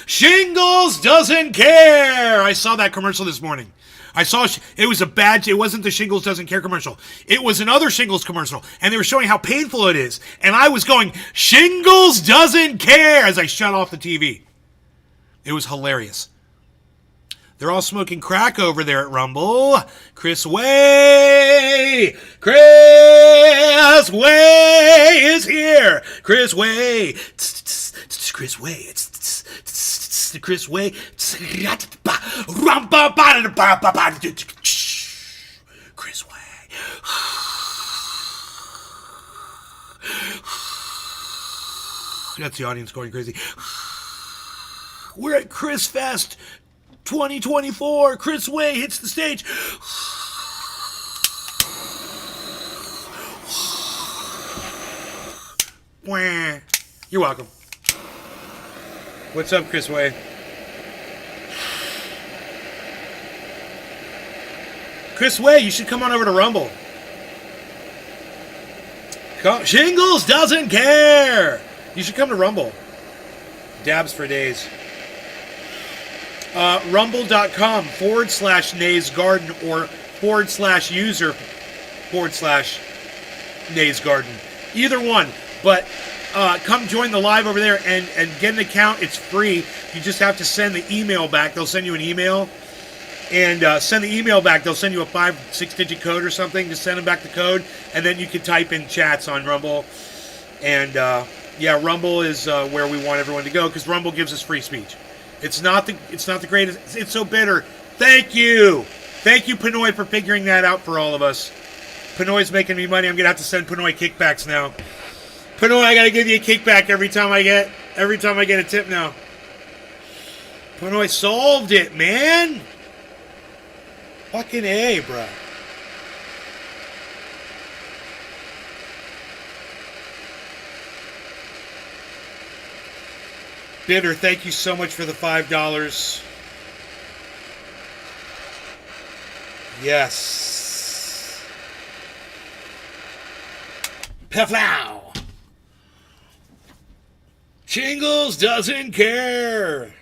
Shingles doesn't care. I saw that commercial this morning. I saw it was it wasn't the Shingles doesn't care commercial. It was another Shingles commercial, and they were showing how painful it is. And I was going, Shingles doesn't care, as I shut off the TV. It was hilarious. They're all smoking crack over there at Rumble. Chris Way! Chris Way is here! Chris Way! Chris Way! It's Chris Way! Chris Way! That's the audience going crazy. We're at Chris Fest 2024. Chris Way hits the stage. You're welcome. What's up, Chris Way? Chris Way, you should come on over to Rumble. Shingles doesn't care. You should come to Rumble. Dabs for days. Rumble.com/Nay's Garden or /user/Nay's Garden. Either one. But come join the live over there and get an account. It's free. You just have to send the email back. They'll send you an email. And send the email back. They'll send you a 5-6 digit code or something. Just send them back the code. And then you can type in chats on Rumble. And yeah, Rumble is where we want everyone to go because Rumble gives us free speech. It's not the greatest. It's so bitter. Thank you, Pinoy, for figuring that out for all of us. Pinoy's making me money. I'm gonna have to send Pinoy kickbacks now. Pinoy, I gotta give you a kickback every time I get a tip now. Pinoy solved it, man. Fucking A, bro. Bitter, thank you so much for the $5. Yes. Peflow. Shingles doesn't care.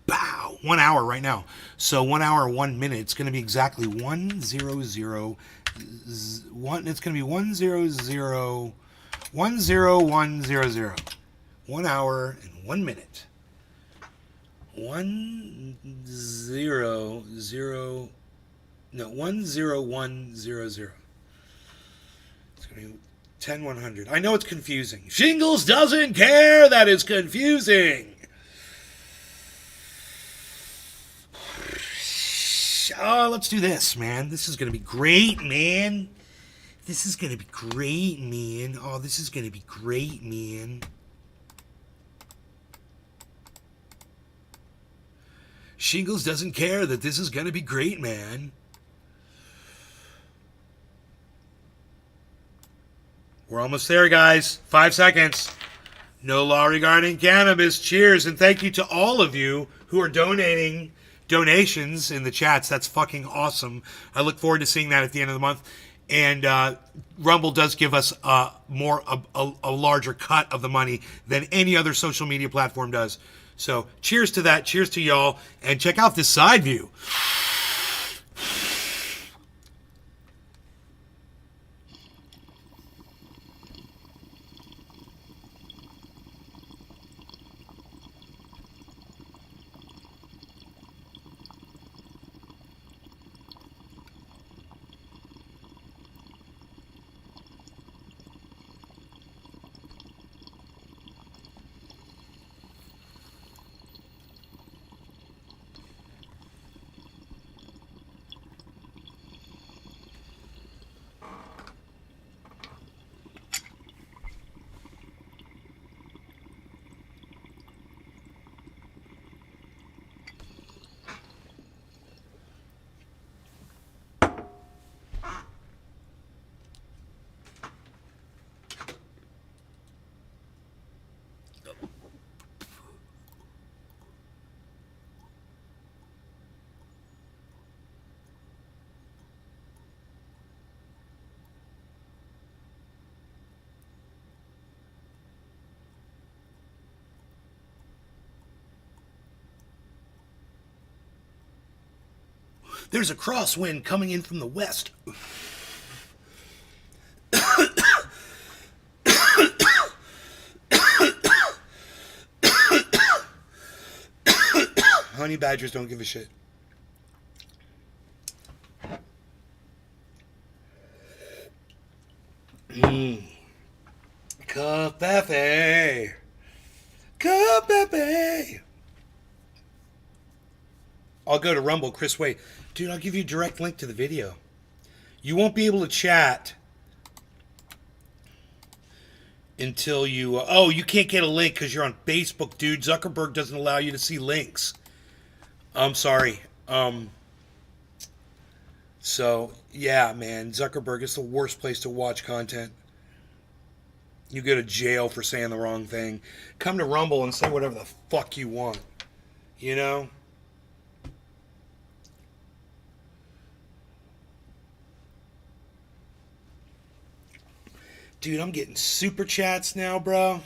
Bow. 1 hour right now. So 1 hour, 1 minute. It's going to be exactly 100. It's going to be 100. 10100. 1 hour and 1 minute. 100. No, 10100. It's going to be 10100. I know it's confusing. Shingles doesn't care. That is confusing. Oh, let's do this, man. This is going to be great, man. This is going to be great, man. Oh, this is going to be great, man. Shingles doesn't care that this is going to be great, man. We're almost there, guys. 5 seconds. No law regarding cannabis. Cheers, and thank you to all of you who are donating donations in the chats. That's fucking awesome. I look forward to seeing that at the end of the month. And Rumble does give us a larger cut of the money than any other social media platform does. So cheers to that. Cheers to y'all. And check out this side view. There's a crosswind coming in from the west. Honey badgers don't give a shit. Covfefe. Covfefe. I'll go to Rumble, Chris Way. Dude, I'll give you a direct link to the video. You won't be able to chat until you... oh, you can't get a link because you're on Facebook, dude. Zuckerberg doesn't allow you to see links. I'm sorry. So, yeah, man. Zuckerberg is the worst place to watch content. You go to jail for saying the wrong thing. Come to Rumble and say whatever the fuck you want. You know? Dude, I'm getting super chats now, bro.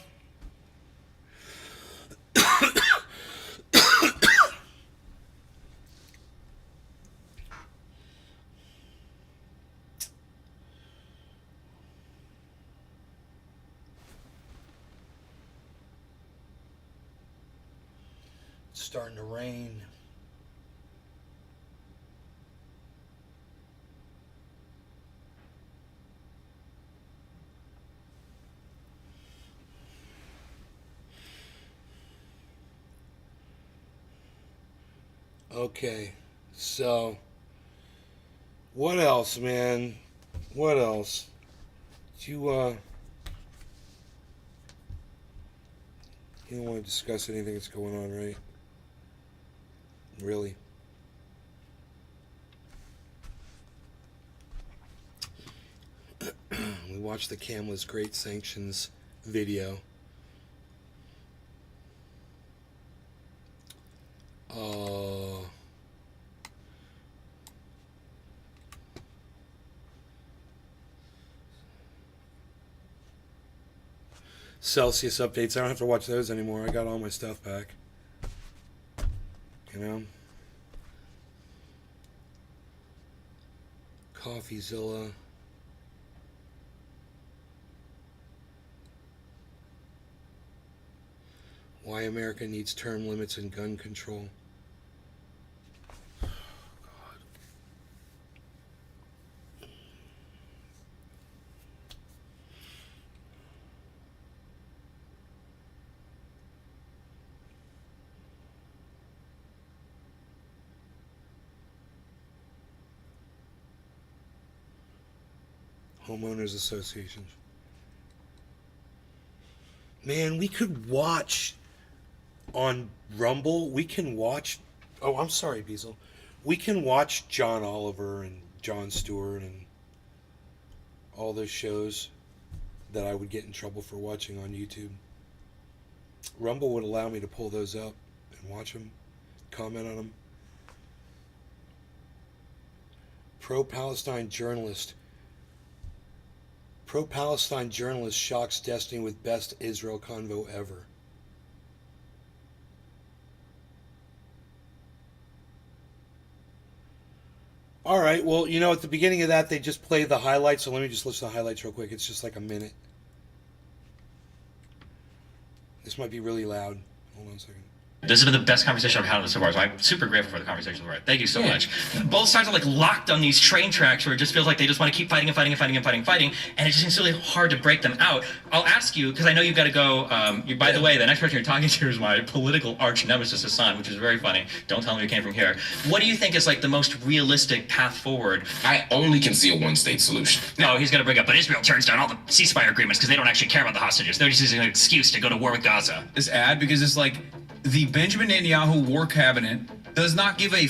It's starting to rain. Okay, so what else, man? What else? You don't want to discuss anything that's going on, right? Really? We watched the Kamala's Great Sanctions video. Celsius updates. I don't have to watch those anymore. I got all my stuff back. You know? CoffeeZilla. Why America needs term limits and gun control. Homeowners associations. Man, we could watch on Rumble. We can watch. Oh, I'm sorry, Beazle. We can watch John Oliver and Jon Stewart and all those shows that I would get in trouble for watching on YouTube. Rumble would allow me to pull those up and watch them, comment on them. Pro-Palestine journalist shocks Destiny with best Israel convo ever. All right, well, you know, at the beginning of that, they just played the highlights, so let me just listen to the highlights real quick. It's just like a minute. This might be really loud. Hold on a second. This has been the best conversation I've had so far, so I'm super grateful for the conversation. Thank you so much. Both sides are like locked on these train tracks where it just feels like they just want to keep fighting and fighting and fighting and fighting and fighting, and it just seems really hard to break them out. I'll ask you, because I know you've got to go, by the way, the next person you're talking to is my political arch nemesis, Hassan, which is very funny. Don't tell him you came from here. What do you think is like the most realistic path forward? I only can see a one-state solution. No, he's going to bring up, but Israel turns down all the ceasefire agreements because they don't actually care about the hostages. They're just using an excuse to go to war with Gaza. This ad, because it's like the Benjamin Netanyahu war cabinet does not give a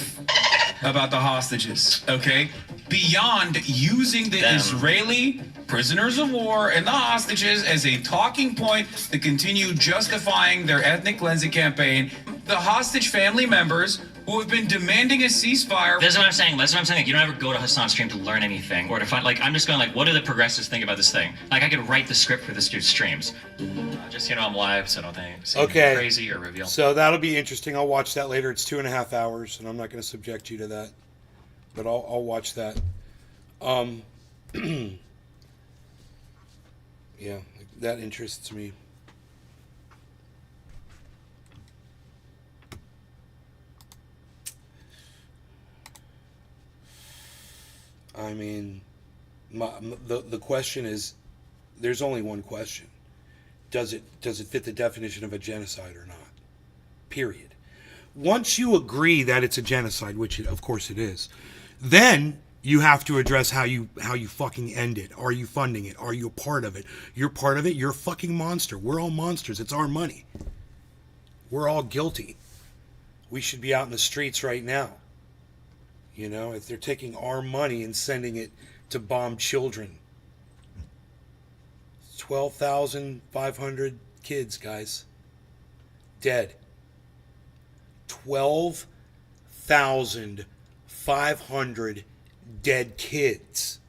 about the hostages, okay? Beyond using the Israeli prisoners of war and the hostages as a talking point to continue justifying their ethnic cleansing campaign, the hostage family members who have been demanding a ceasefire. That's what I'm saying. That's what I'm saying. Like, you don't ever go to Hassan's stream to learn anything or to find, like, I'm just going, like, what do the progressives think about this thing? Like, I could write the script for this dude's streams. Just, you know, I'm live, so don't think Okay. crazy or reveal. So that'll be interesting. I'll watch that later. It's 2.5 hours, and I'm not going to subject you to that. But I'll watch that. Yeah, that interests me. I mean, the question is, there's only one question. Does it fit the definition of a genocide or not? Period. Once you agree that it's a genocide, which of course it is, then you have to address how you fucking end it. Are you funding it? Are you a part of it? You're part of it, you're a fucking monster. We're all monsters. It's our money. We're all guilty. We should be out in the streets right now. You know, if they're taking our money and sending it to bomb children. 12,500 kids, guys. Dead. 12,500 dead kids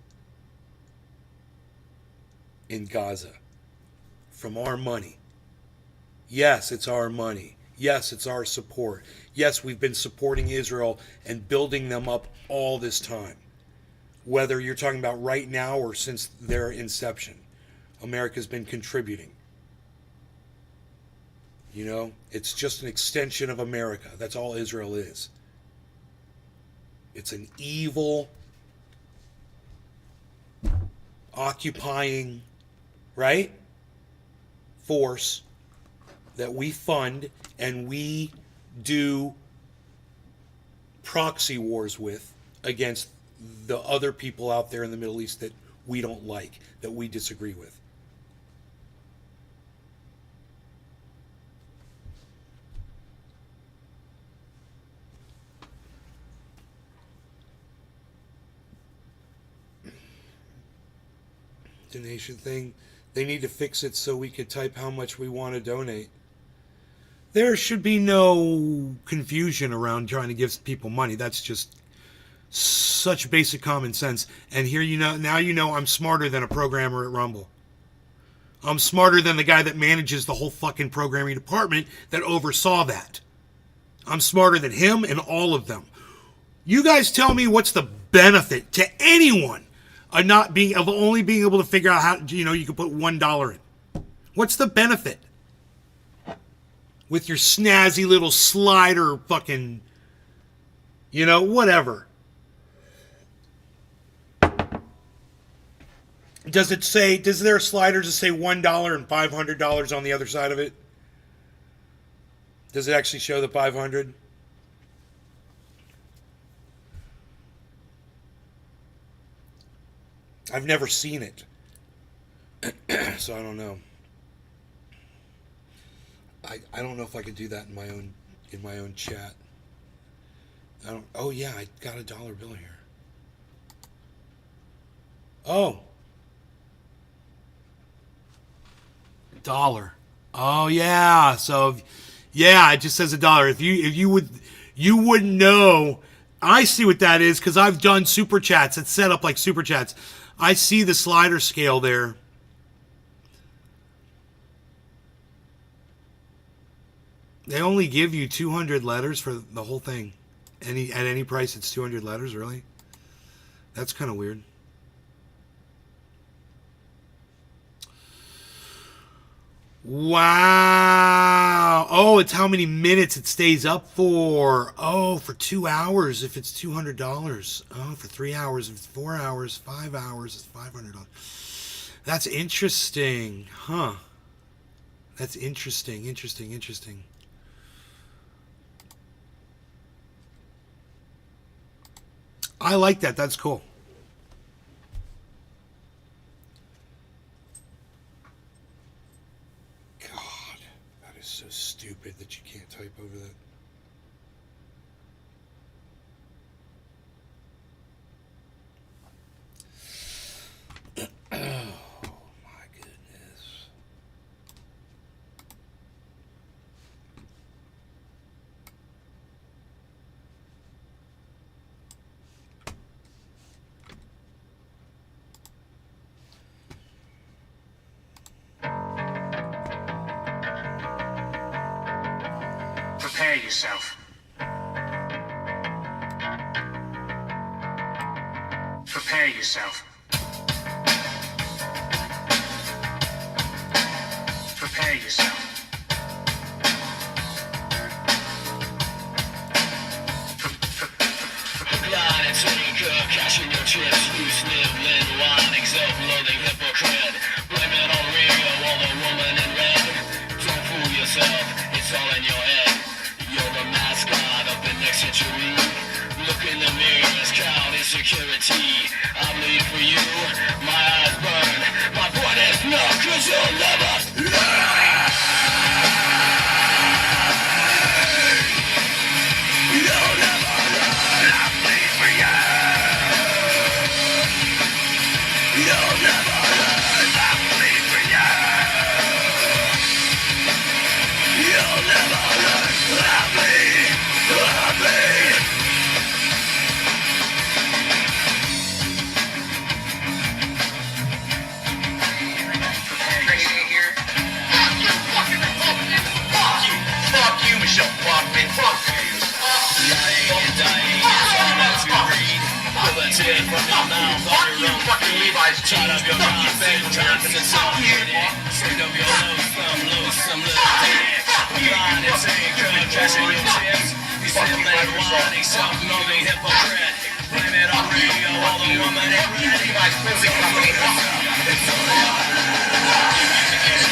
in Gaza from our money. Yes, it's our money. Yes, it's our support. Yes, we've been supporting Israel and building them up all this time. Whether you're talking about right now or since their inception, America's been contributing. You know, it's just an extension of America. That's all Israel is. It's an evil, occupying, right, force that we fund and we do proxy wars with against the other people out there in the Middle East that we don't like, that we disagree with. Donation thing. They need to fix it so we could type how much we want to donate. There should be no confusion around trying to give people money. That's just such basic common sense. And here you know, now you know I'm smarter than a programmer at Rumble. I'm smarter than the guy that manages the whole fucking programming department that oversaw that. I'm smarter than him and all of them. You guys tell me what's the benefit to anyone of only being able to figure out how, you know, you can put $1 in. What's the benefit? With your snazzy little slider fucking, you know, whatever. Does there a slider to say $1 and $500 on the other side of it? Does it actually show the 500? I've never seen it. So I don't know. I don't know if I could do that in my own chat. Oh yeah, I got a dollar bill here. Oh. Dollar. Oh yeah. So yeah, it just says $1. If you wouldn't know. I see what that is because I've done super chats. It's set up like super chats. I see the slider scale there. They only give you 200 letters for the whole thing. At any price, it's 200 letters, really? That's kind of weird. Wow. Oh, it's how many minutes it stays up for. Oh, for 2 hours if it's $200. Oh, for 3 hours if it's 4 hours, 5 hours it's $500. That's interesting. Huh. That's interesting. I like that. That's cool. God, that is so stupid that you can't type over that. Oh my goodness. Prepare yourself. Prepare yourself. Prepare yourself. Blind and tinker, cashing your chips, loose live, lid, lying, self-loathing hypocrite. Blame it on Rio or the woman in red. Don't fool yourself, it's all in your head. You're the mascot of the next century. Look in the mirror, count insecurity. I bleed for you, my eyes burn. My point is no, 'cause you'll never learn. You'll never learn. I bleed for you. You'll never learn. I bleed for you. You'll never learn. I bleed. I bleed. Fuck you, Michelle Bachman. Fuck you. Lying and dying, it's all meant to read. Pull a tear from your mouth on your own fucking feet. Levi's Shut up your jeans. mouth and turn to somebody. Stick up your nose, some loose, some little dick. Blind and tinker, cashing your chips. You still let lying, self-loathing hypocrite. Blame it on Rio or the woman in red. Levi's clothing company. It's all in your head.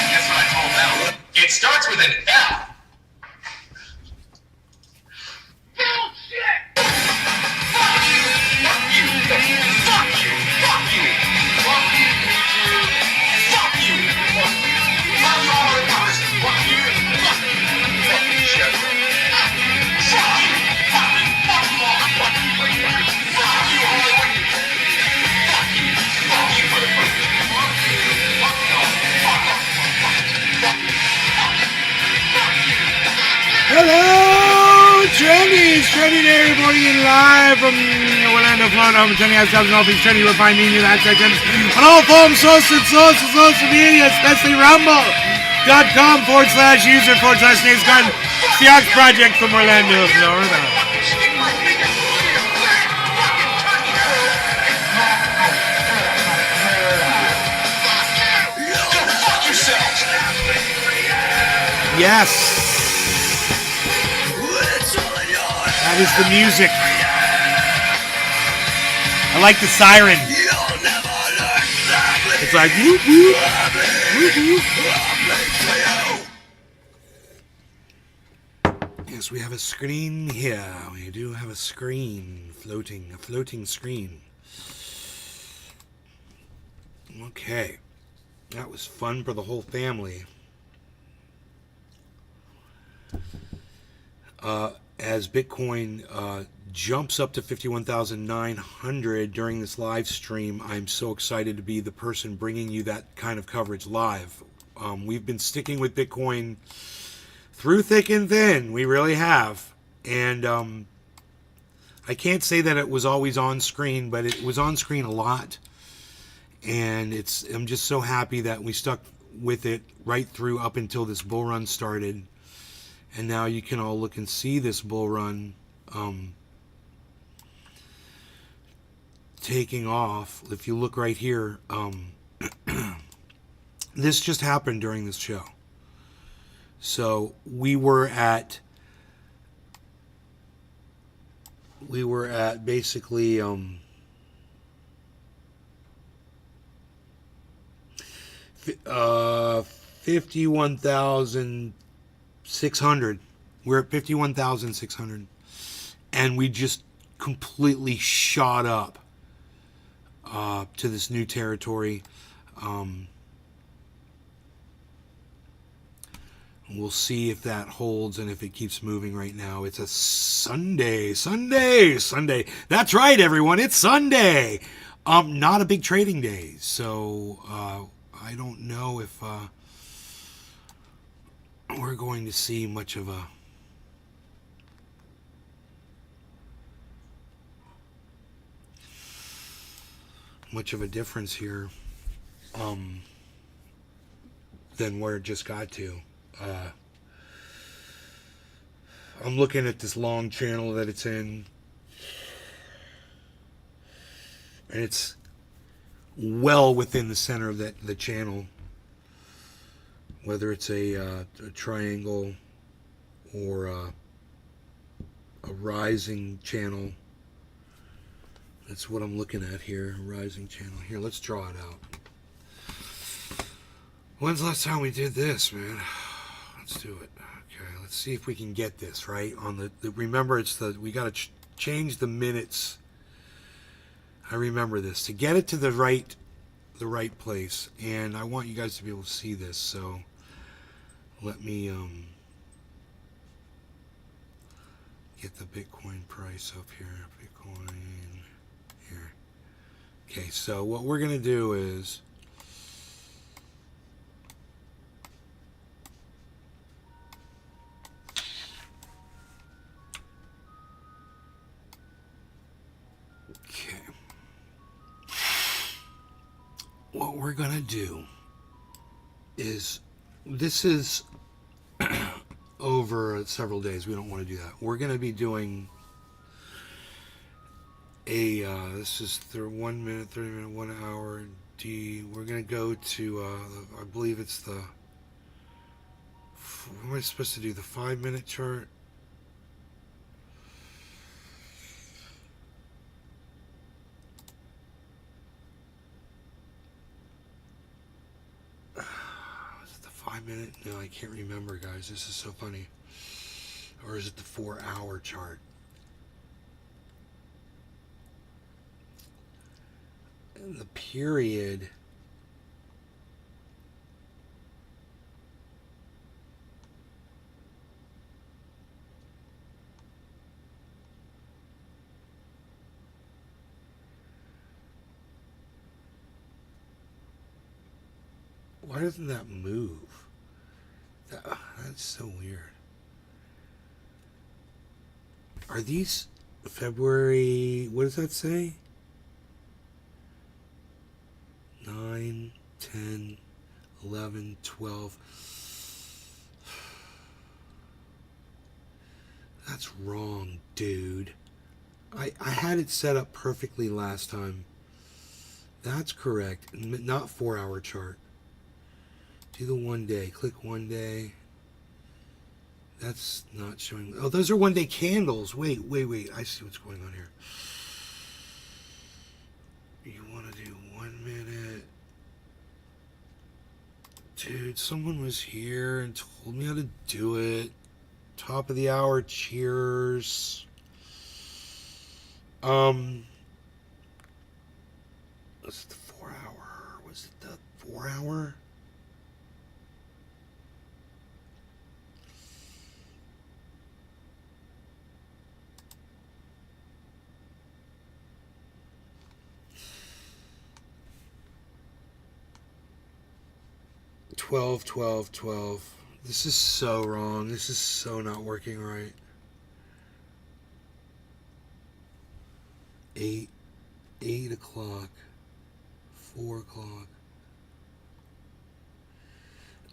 Guess what I told them? It starts with an F. Bullshit! Fuck you! Fuck you! Fuck you! Fuck you! Fuck you! Fuck you! Fuck you! Fuck you! Fuck you! Fuck you, Chef. Fuck you! Fuck you! Fuck you! Fuck you! Fuck you! Fuck you, Hollywood! Fuck you! Fuck you, motherfucker! Fuck you! Fuck you! Fuck off! Hello, Trendy. It's Trendy Day reporting live from Orlando, Florida. I'm Trendy. I have all things trendy. You'll find me in that section on all forms, social media, especially rumble.com/user/Nays Garden. It's the Ox Project from Orlando, Florida. Yes. That is the music. I like the siren. It's like whoop whoop whoop whoop. Yes, we have a screen here. We do have a screen floating, a floating screen. Okay. That was fun for the whole family. as Bitcoin jumps up to 51,900 during this live stream. I'm so excited to be the person bringing you that kind of coverage live. We've been sticking with Bitcoin through thick and thin. We really have. And I can't say that it was always on screen, but it was on screen a lot. And I'm just so happy that we stuck with it right through up until this bull run started. And now you can all look and see this bull run taking off. If you look right here, this just happened during this show. So we were at basically 51,600. We're at 51,600, and we just completely shot up to this new territory. We'll see if that holds and if it keeps moving. Right now it's a Sunday. That's right, everyone, it's Sunday. Not a big trading day, so I don't know if we're going to see much of a difference here than where it just got to. I'm looking at this long channel that it's in, and it's well within the center of the channel, whether it's a triangle or a rising channel. That's what I'm looking at here, a rising channel. Here, let's draw it out. When's the last time we did this, man? Let's do it. Okay, let's see if we can get this right on the remember, we got to change the minutes. I remember this to get it to the right place, and I want you guys to be able to see this. So let me get the Bitcoin price up here. Bitcoin here. Okay, so what we're gonna do is what we're going to do is, this is over several days. We don't want to do that. We're going to be doing this is 1 minute, 30 minute, 1 hour D. We're going to go to, I believe it's what am I supposed to do? The 5-minute chart? Minute? No, I can't remember, guys. This is so funny. Or is it the 4-hour chart? And the period. Why doesn't that move? That's so weird. Are these February? What does that say? 9, 10, 11, 12. That's wrong, dude. I had it set up perfectly last time. That's correct. Not 4-hour chart. Do the 1 day. Click 1 day. That's not showing. Oh, those are 1 day candles. Wait. I see what's going on here. You want to do 1 minute. Dude, someone was here and told me how to do it. Top of the hour. Cheers. Was it the 4-hour? Was it the 4-hour? 12, 12, 12. This is so wrong. This is so not working right. 8 o'clock, 4 o'clock.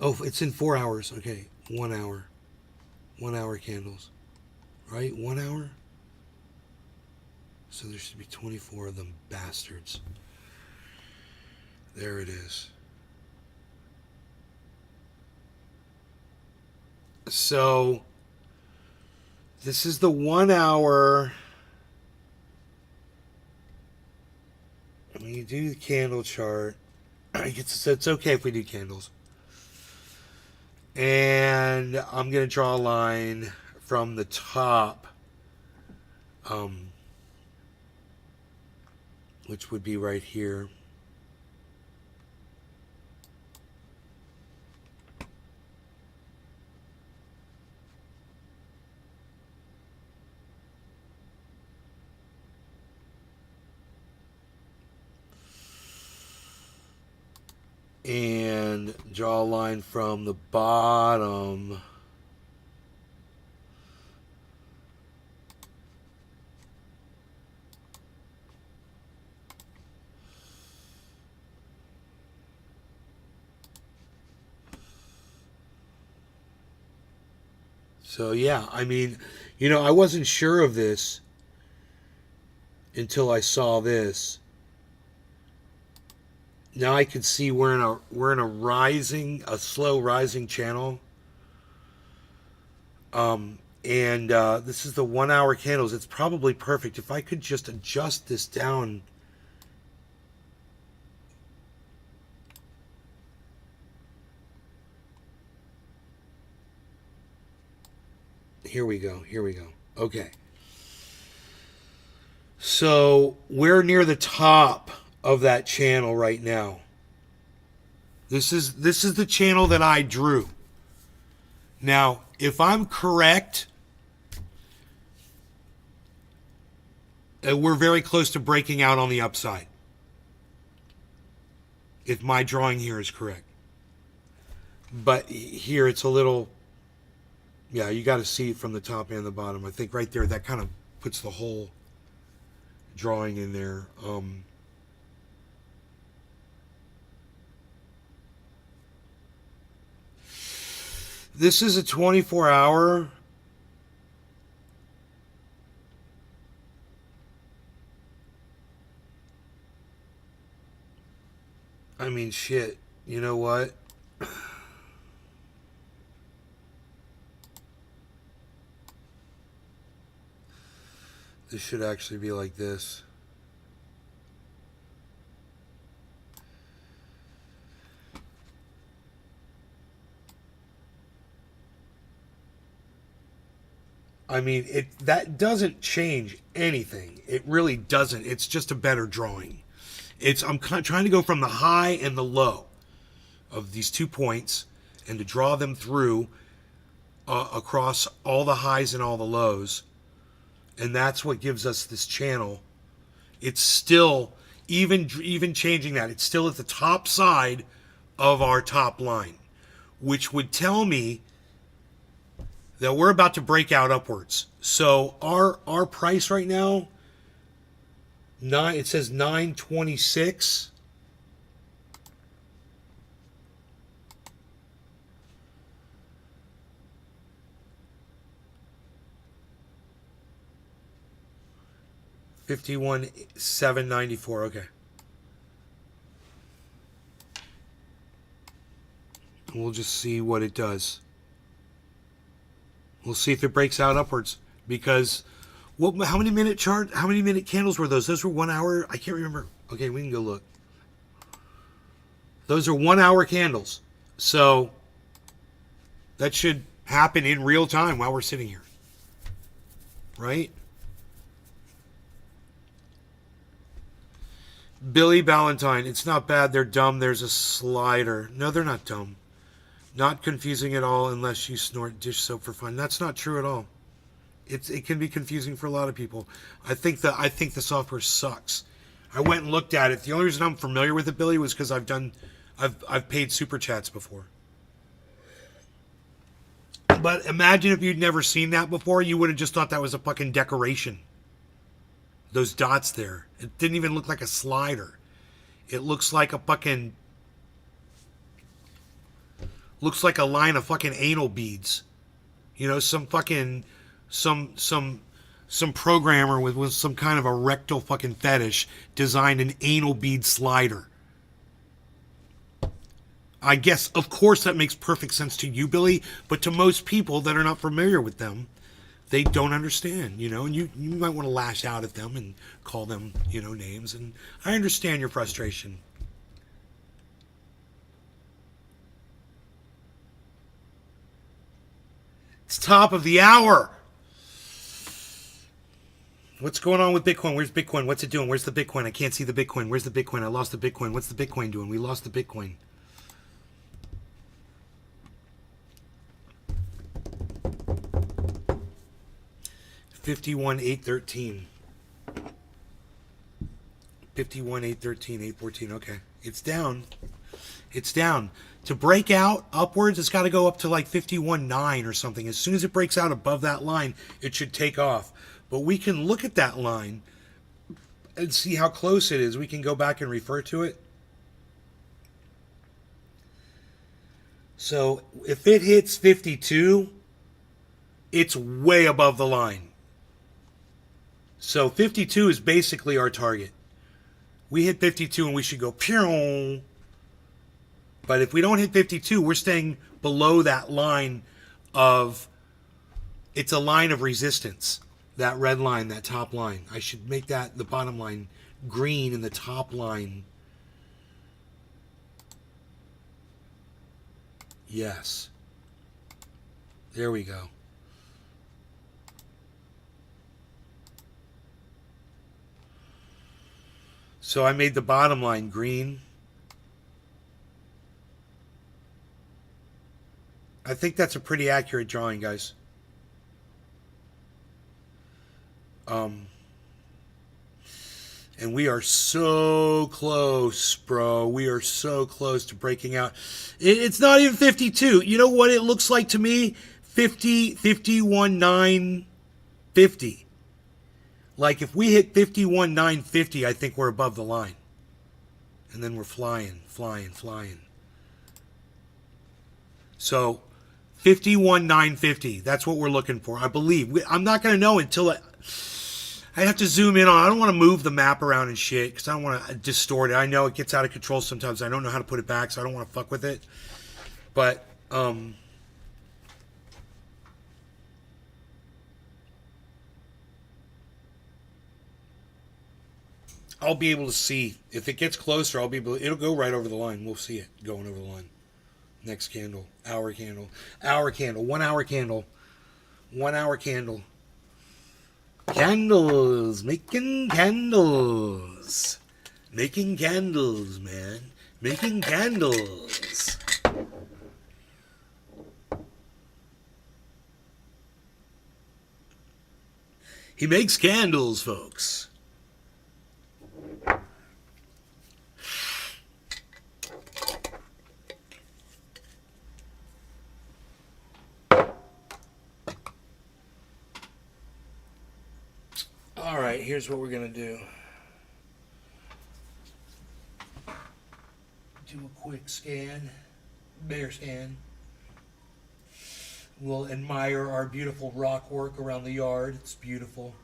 Oh, it's in 4 hours. Okay, 1 hour. 1 hour candles. Right? 1 hour? So there should be 24 of them bastards. There it is. So this is the 1 hour. When you do the candle chart, it's okay if we do candles. And I'm going to draw a line from the top, which would be right here. And draw a line from the bottom so yeah, I mean, you know, I wasn't sure of this until I saw this. Now I can see we're in a slow rising channel. And this is the 1 hour candles. It's probably perfect. If I could just adjust this down. Here we go. Okay. So we're near the top of that channel right now. This is the channel that I drew. Now, if I'm correct, we're very close to breaking out on the upside. If my drawing here is correct. But here it's a little, yeah, you got to see it from the top and the bottom. I think right there, that kind of puts the whole drawing in there. This is a 24-hour. I mean, shit. You know what? This should actually be like this. I mean, that doesn't change anything. It really doesn't. It's just a better drawing. I'm trying to go from the high and the low of these 2 points and to draw them through across all the highs and all the lows. And that's what gives us this channel. It's still, even changing that, it's still at the top side of our top line, which would tell me that we're about to break out upwards. So our price right now, it says 926. $51,794. Okay. And we'll just see what it does. We'll see if it breaks out upwards, because how many minute candles were those? Those were 1 hour. I can't remember. Okay, we can go look. Those are 1 hour candles. So that should happen in real time while we're sitting here. Right? Billy Ballantyne, it's not bad. They're dumb. There's a slider. No, they're not dumb. Not confusing at all unless you snort dish soap for fun. That's not true at all. It can be confusing for a lot of people. I think the software sucks. I went and looked at it. The only reason I'm familiar with it, Billy, was because I've paid super chats before. But imagine if you'd never seen that before, you would have just thought that was a fucking decoration. Those dots there. It didn't even look like a slider. It looks like a fucking... Looks like a line of fucking anal beads. You know, some fucking... Some programmer with some kind of a rectal fucking fetish designed an anal bead slider. I guess, of course, that makes perfect sense to you, Billy, but to most people that are not familiar with them, they don't understand, you know, and you might want to lash out at them and call them, you know, names, and I understand your frustration. It's top of the hour. What's going on with Bitcoin? Where's Bitcoin? What's it doing? Where's the Bitcoin? I can't see the Bitcoin. Where's the Bitcoin? I lost the Bitcoin. What's the Bitcoin doing? We lost the Bitcoin. $51,813. 51,813, 814. Okay, it's down. It's down. To break out upwards, it's got to go up to like 51.9 or something. As soon as it breaks out above that line, it should take off. But we can look at that line and see how close it is. We can go back and refer to it. So if it hits 52, it's way above the line. So 52 is basically our target. We hit 52 and we should go pew. But if we don't hit 52, we're staying below that line of... It's a line of resistance. That red line, that top line. I should make that the bottom line green and the top line. Yes. There we go. So I made the bottom line green. I think that's a pretty accurate drawing, guys. And we are so close, bro. We are so close to breaking out. It's not even 52. You know what it looks like to me? 50, 51,950. Like if we hit 51,950, I think we're above the line. And then we're flying. So 51,950. That's what we're looking for, I believe. I'm not going to know until I have to zoom in on. I don't want to move the map around and shit because I don't want to distort it. I know it gets out of control sometimes. I don't know how to put it back, so I don't want to fuck with it. But I'll be able to see. If it gets closer, I'll be able. It'll go right over the line. We'll see it going over the line. Next candle, hour candle, 1 hour candle, 1 hour candle. Candles, making candles. Making candles, man. Making candles. He makes candles, folks. All right, here's what we're going to do. Do a quick scan, bear scan. We'll admire our beautiful rock work around the yard. It's beautiful.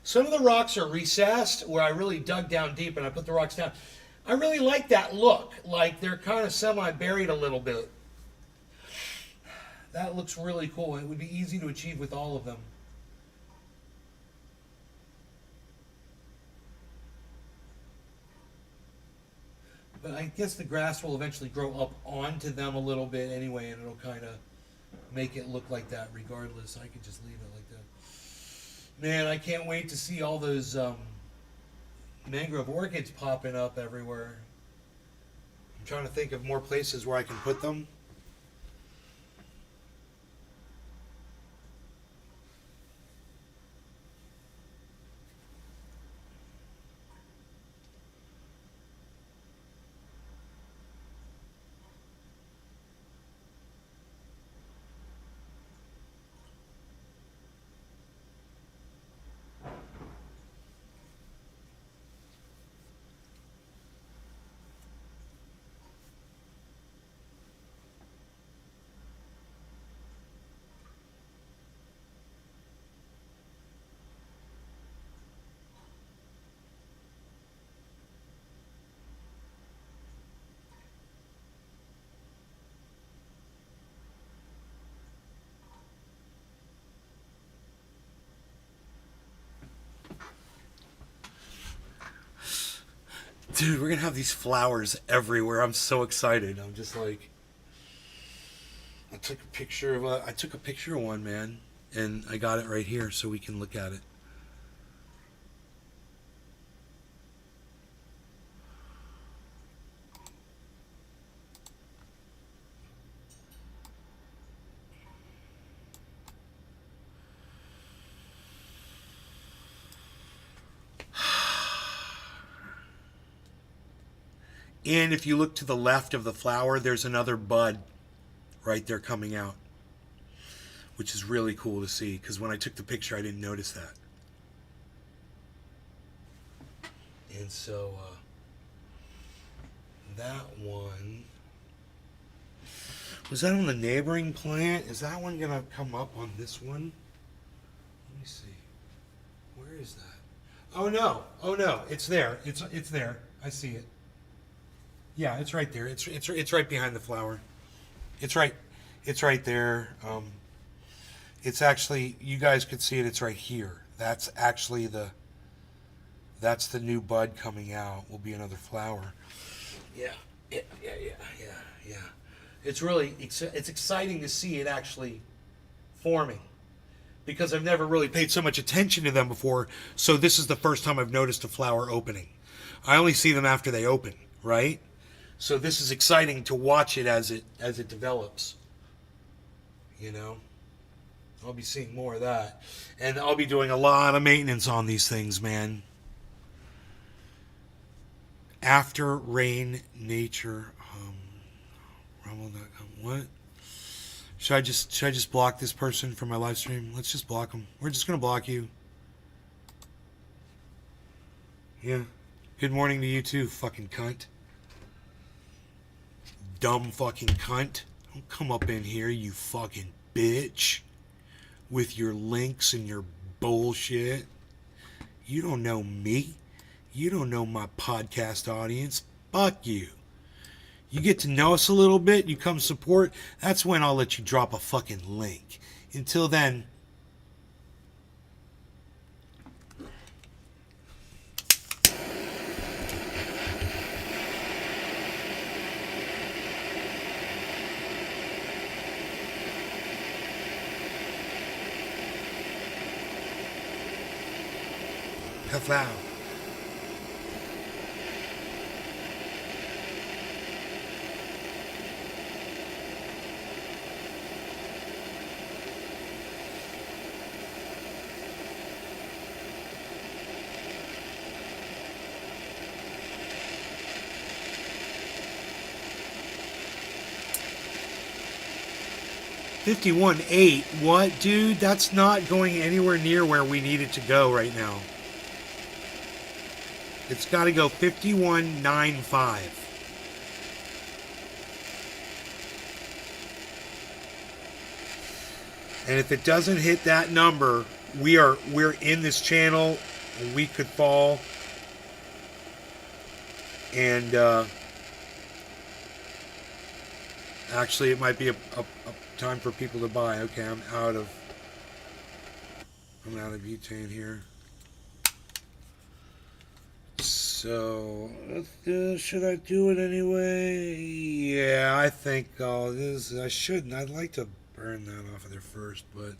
Some of the rocks are recessed, where I really dug down deep and I put the rocks down. I really like that look, like they're kind of semi-buried a little bit. That looks really cool. It would be easy to achieve with all of them. But I guess the grass will eventually grow up onto them a little bit anyway, and it'll kind of make it look like that regardless. I could just leave it like that. Man, I can't wait to see all those mangrove orchids popping up everywhere. I'm trying to think of more places where I can put them. Dude, we're gonna have these flowers everywhere. I'm so excited. I'm just like, I took a picture of one, man, and I got it right here so we can look at it. And if you look to the left of the flower, there's another bud right there coming out, which is really cool to see, because when I took the picture, I didn't notice that. And so, that one, was that on the neighboring plant? Is that one going to come up on this one? Let me see. Where is that? Oh no, it's there. It's there. I see it. Yeah, it's right there. It's right behind the flower. It's right there. It's actually, you guys could see it. It's right here. That's actually that's the new bud coming out. Will be another flower. Yeah. It's really it's exciting to see it actually forming, because I've never really paid so much attention to them before. So this is the first time I've noticed a flower opening. I only see them after they open, right? So this is exciting to watch it as it develops. You know, I'll be seeing more of that, and I'll be doing a lot of maintenance on these things, man. After rain, nature, rumble.com. What? Should I just block this person from my live stream? Let's just block them. We're just gonna block you. Yeah. Good morning to you too, fucking cunt. Dumb fucking cunt. Don't come up in here, you fucking bitch, with your links and your bullshit. You don't know me. You don't know my podcast audience. Fuck you. You get to know us a little bit, you come support, that's when I'll let you drop a fucking link. Until then, Kaflau. $51.8. What, dude? That's not going anywhere near where we need it to go right now. It's got to go 51.95. And if it doesn't hit that number, we're in this channel, and we could fall. And actually, it might be a time for people to buy. Okay, I'm out of butane here. So, should I do it anyway? Yeah, I think I shouldn't. I'd like to burn that off of there first, but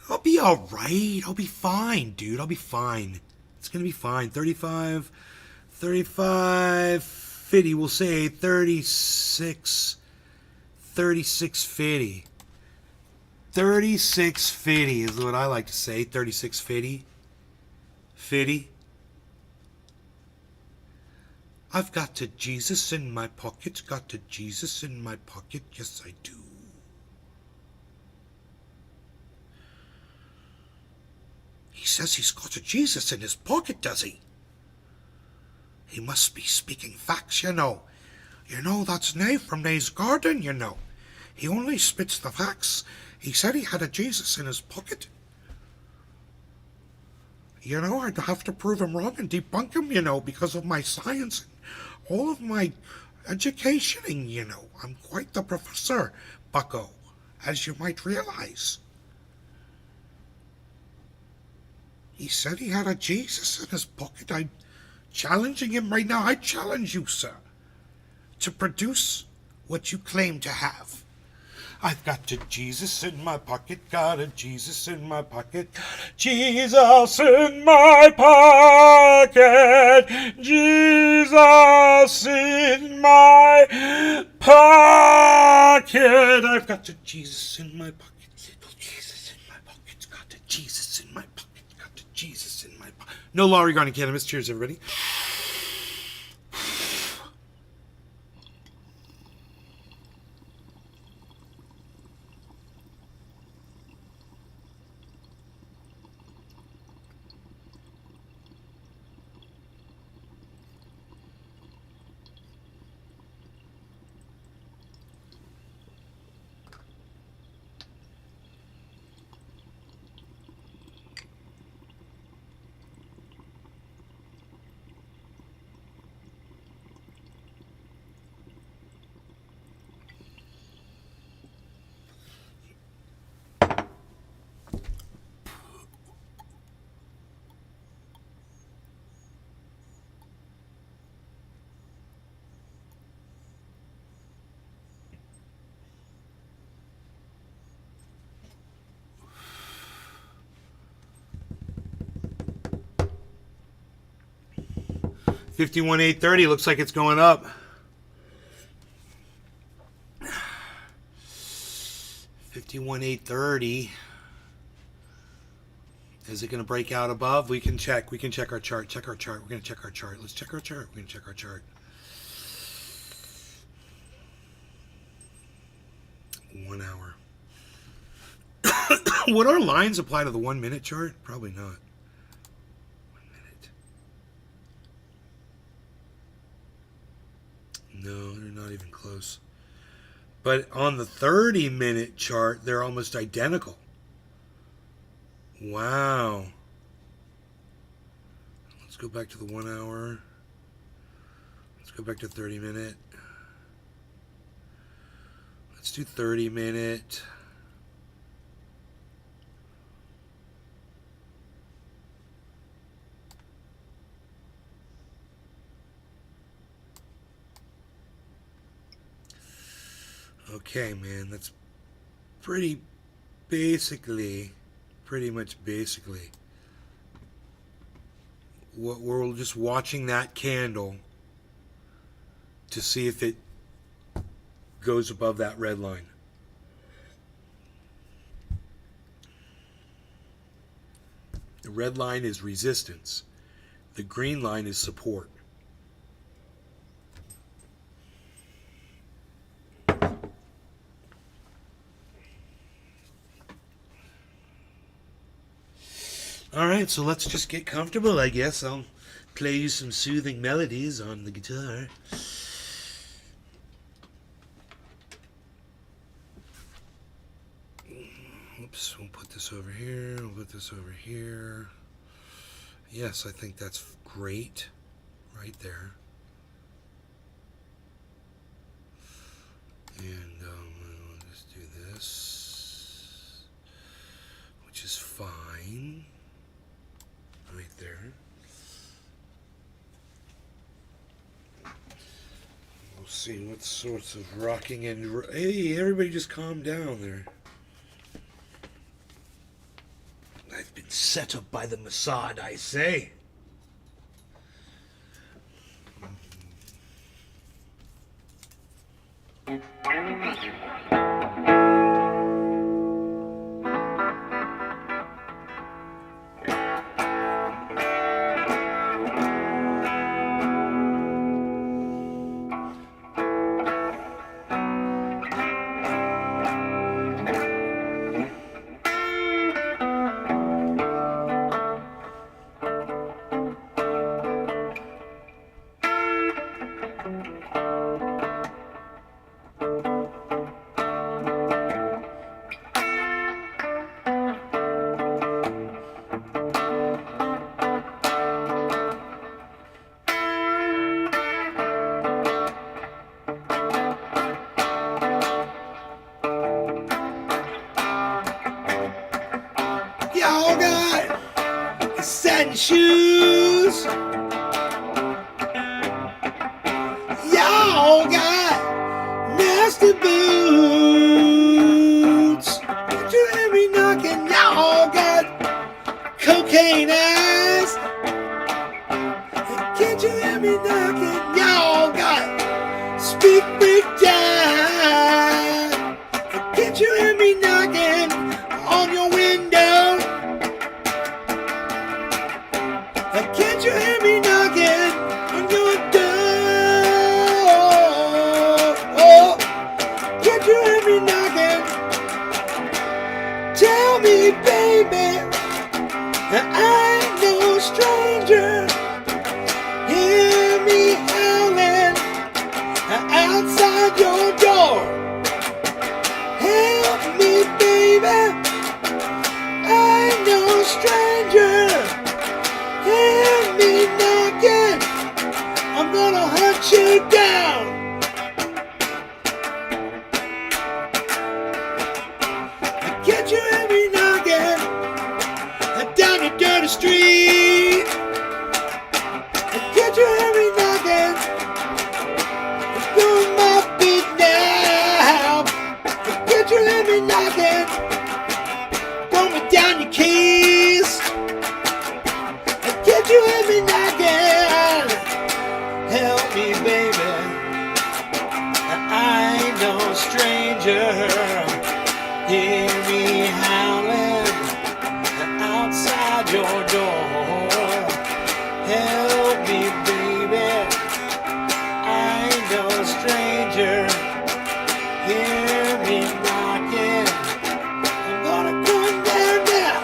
I'll be alright. I'll be fine, dude. I'll be fine. It's gonna be fine. 35, 50. We'll say 36, 36.50. 36.50 is what I like to say. 36.50. 50. I've got a Jesus in my pocket, got a Jesus in my pocket, yes I do. He says he's got a Jesus in his pocket, does he? He must be speaking facts, you know. You know, that's Nay from Nay's Garden, you know. He only spits the facts. He said he had a Jesus in his pocket. You know, I'd have to prove him wrong and debunk him, you know, because of my science and all of my educationing, you know. I'm quite the professor, bucko, as you might realize. He said he had a Jesus in his pocket. I challenging him right now. I challenge you, sir, to produce what you claim to have. I've got a Jesus in my pocket, got a Jesus in my pocket, Jesus in my pocket, Jesus in my pocket. I've got a Jesus in my pocket, little Jesus in my pocket, got a Jesus in my pocket, got a Jesus in my pocket. No law regarding cannabis. Cheers, everybody. $51,830 looks like it's going up. $51,830. Is it going to break out above? We can check. We can check our chart. Check our chart. We're going to check our chart. Let's check our chart. We're going to check our chart. 1 hour. Would our lines apply to the 1 minute chart? Probably not. 1 minute. No, they're not even close. But on the 30-minute chart, they're almost identical. Wow. Let's go back to the 1 hour. Let's go back to 30-minute. Let's do 30-minute. Okay, man, that's pretty much basically what we're just watching that candle to see if it goes above that red line. The red line is resistance. The green line is support. Alright, so let's just get comfortable, I guess. I'll play you some soothing melodies on the guitar. Oops, we'll put this over here, we'll put this over here. Yes, I think that's great. Right there. And we'll just do this, which is fine. Right there. We'll see what sorts of rocking and... Hey, everybody just calm down there. I've been set up by the Mossad, I say. Y'all got satin shoes. let you down. I catch you every now and again, down your dirty street. I catch you every now and again, doing my beat now. I catch you every now and again, throw me down your keys. I catch you every now and again. Help me, baby. I ain't no stranger. Hear me howling outside your door. Help me, baby. I ain't no stranger. Hear me knocking. I'm gonna come down now.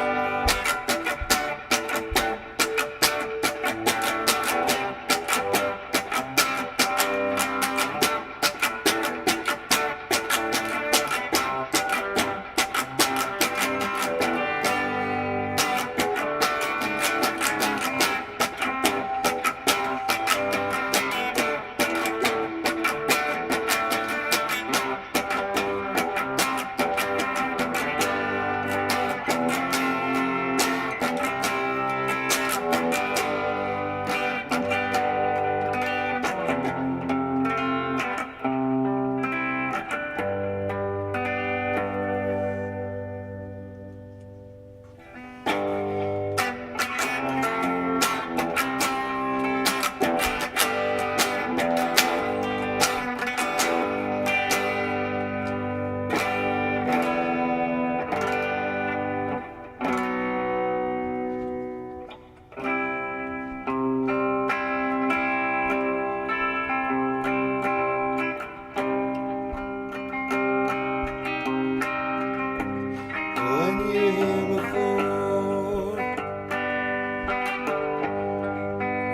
When you're here before,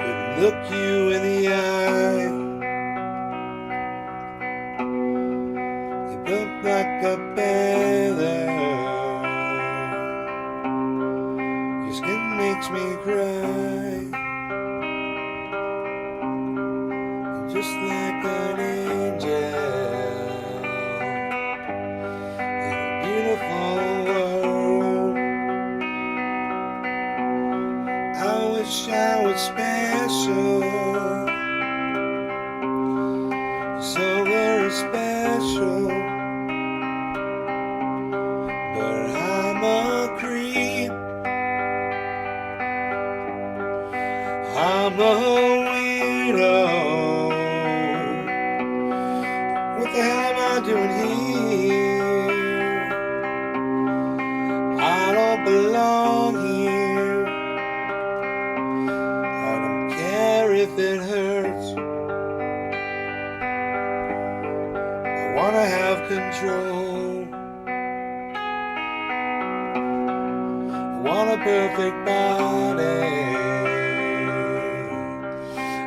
could look you in the eye. You look like a feather. Your skin makes me cry. You're just like an angel in a beautiful world. I wish I was special, so very special, but I'm a creep. I'm a weirdo. What the hell am I doing here? I don't belong here. I don't care if it hurts. I wanna have control. I want a perfect body.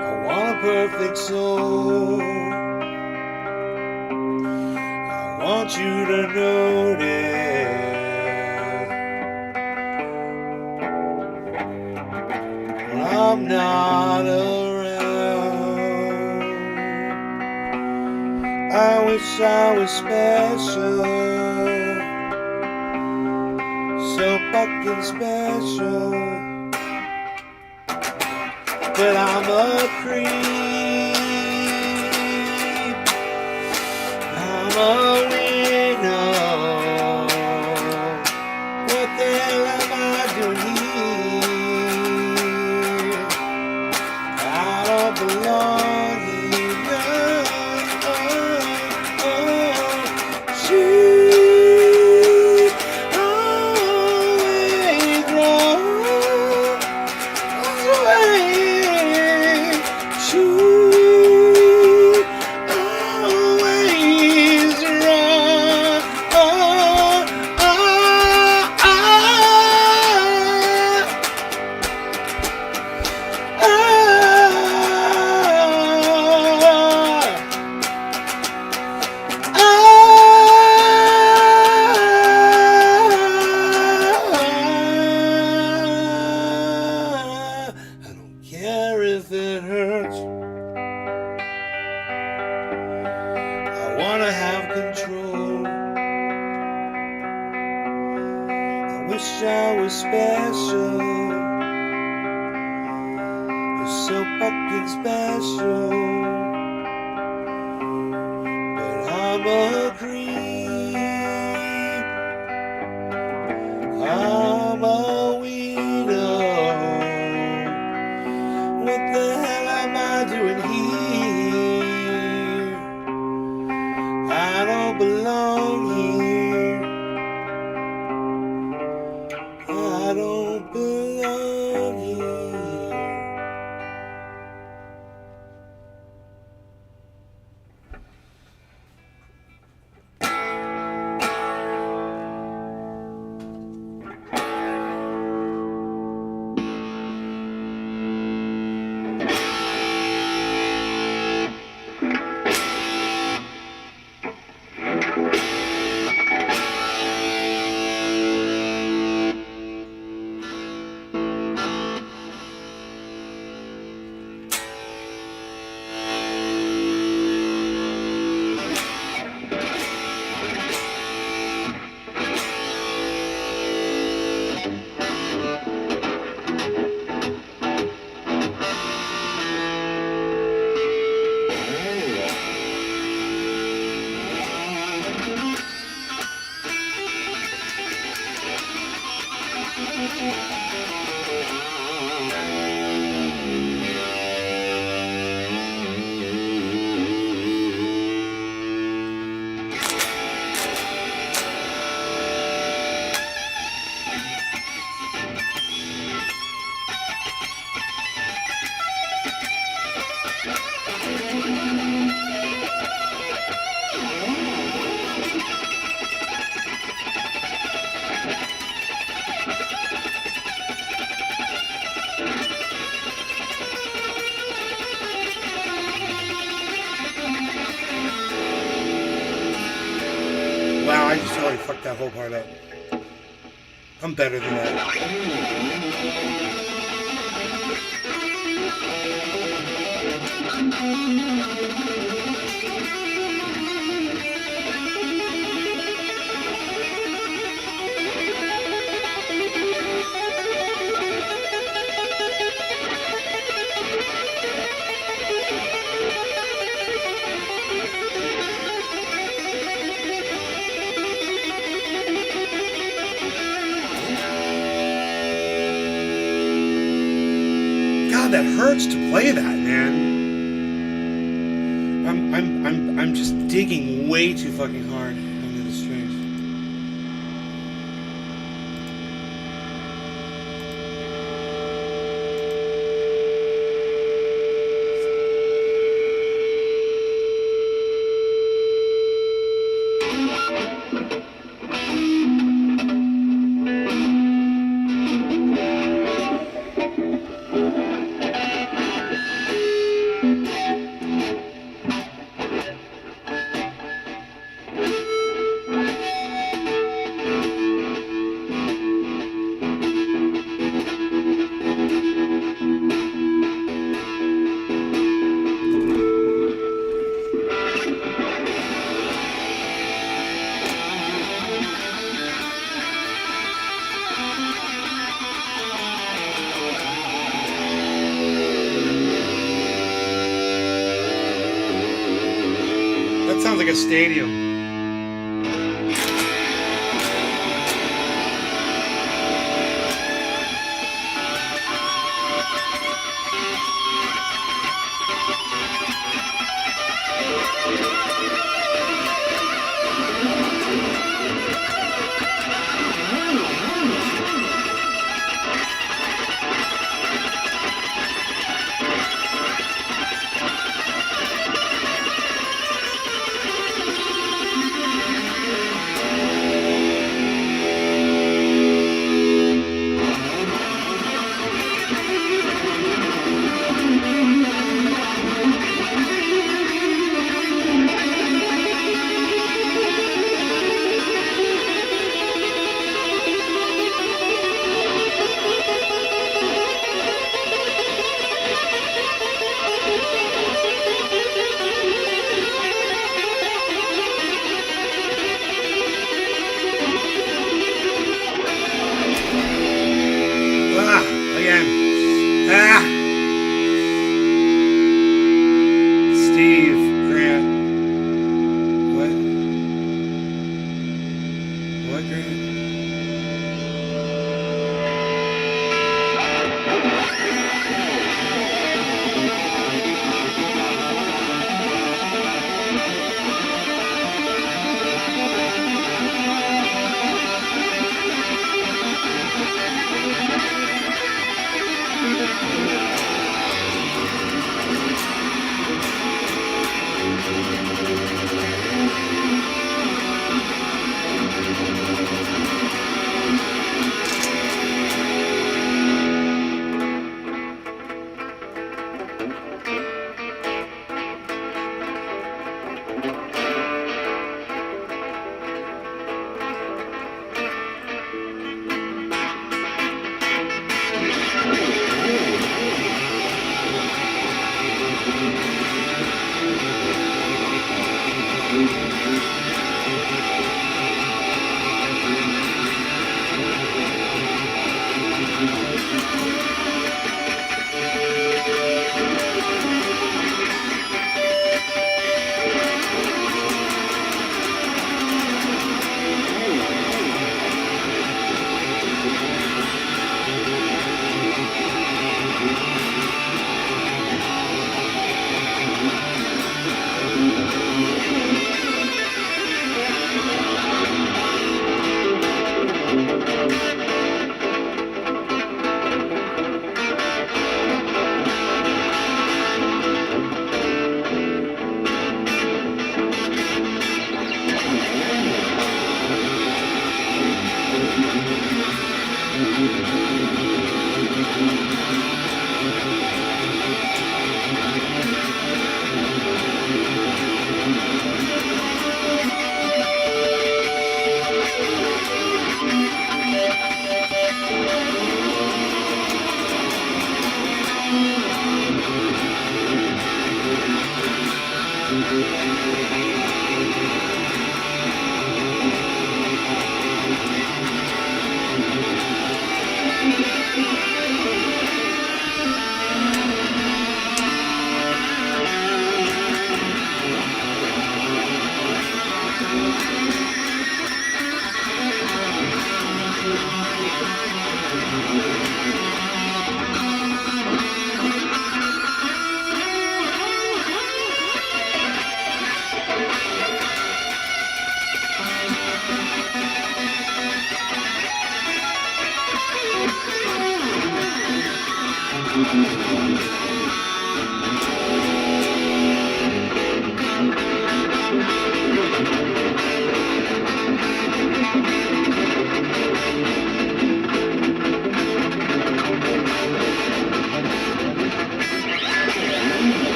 I want a perfect soul. I want you to notice when I'm not around. I wish I was special, so fucking special, but I'm a creep. I'm a weirdo. What the hell am I doing here? I don't belong here. She always runs away. She control. I wish I was special, so fucking special, but I'm a creep. I'm a weirdo. What the hell am I doing here? I don't belong here. I don't belong here. Wow, I just totally fucked that whole part up. I'm better than that. God, that hurts to play that, man. I'm just digging way too fucking hard into the strings. That sounds like a stadium.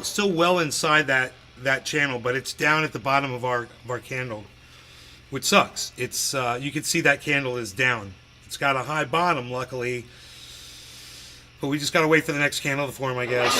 Still well inside that channel, but it's down at the bottom of our candle, which sucks. It's you can see that candle is down. It's got a high bottom, luckily, but we just gotta wait for the next candle to form, I guess.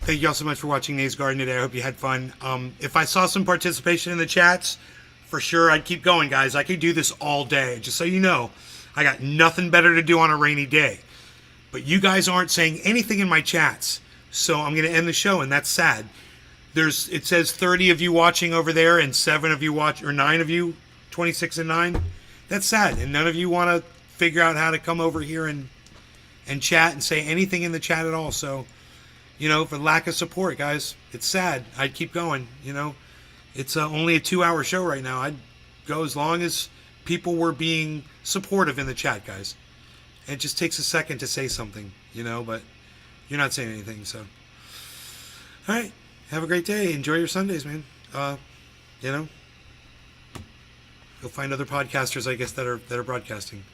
Thank you all so much for watching Nay's Garden today. I hope you had fun. If I saw some participation in the chats, for sure I'd keep going, guys. I could do this all day. Just so you know, I got nothing better to do on a rainy day. But you guys aren't saying anything in my chats, so I'm going to end the show, and that's sad. It says 30 of you watching over there, and 7 of you watch, or 9 of you, 26 and 9. That's sad, and none of you want to figure out how to come over here and chat and say anything in the chat at all. So, you know, for lack of support, guys, it's sad. I'd keep going, you know. It's only a 2-hour show right now. I'd go as long as people were being supportive in the chat, guys. And it just takes a second to say something, you know, but you're not saying anything, so. All right. Have a great day. Enjoy your Sundays, man. You know, go find other podcasters, I guess, that are broadcasting.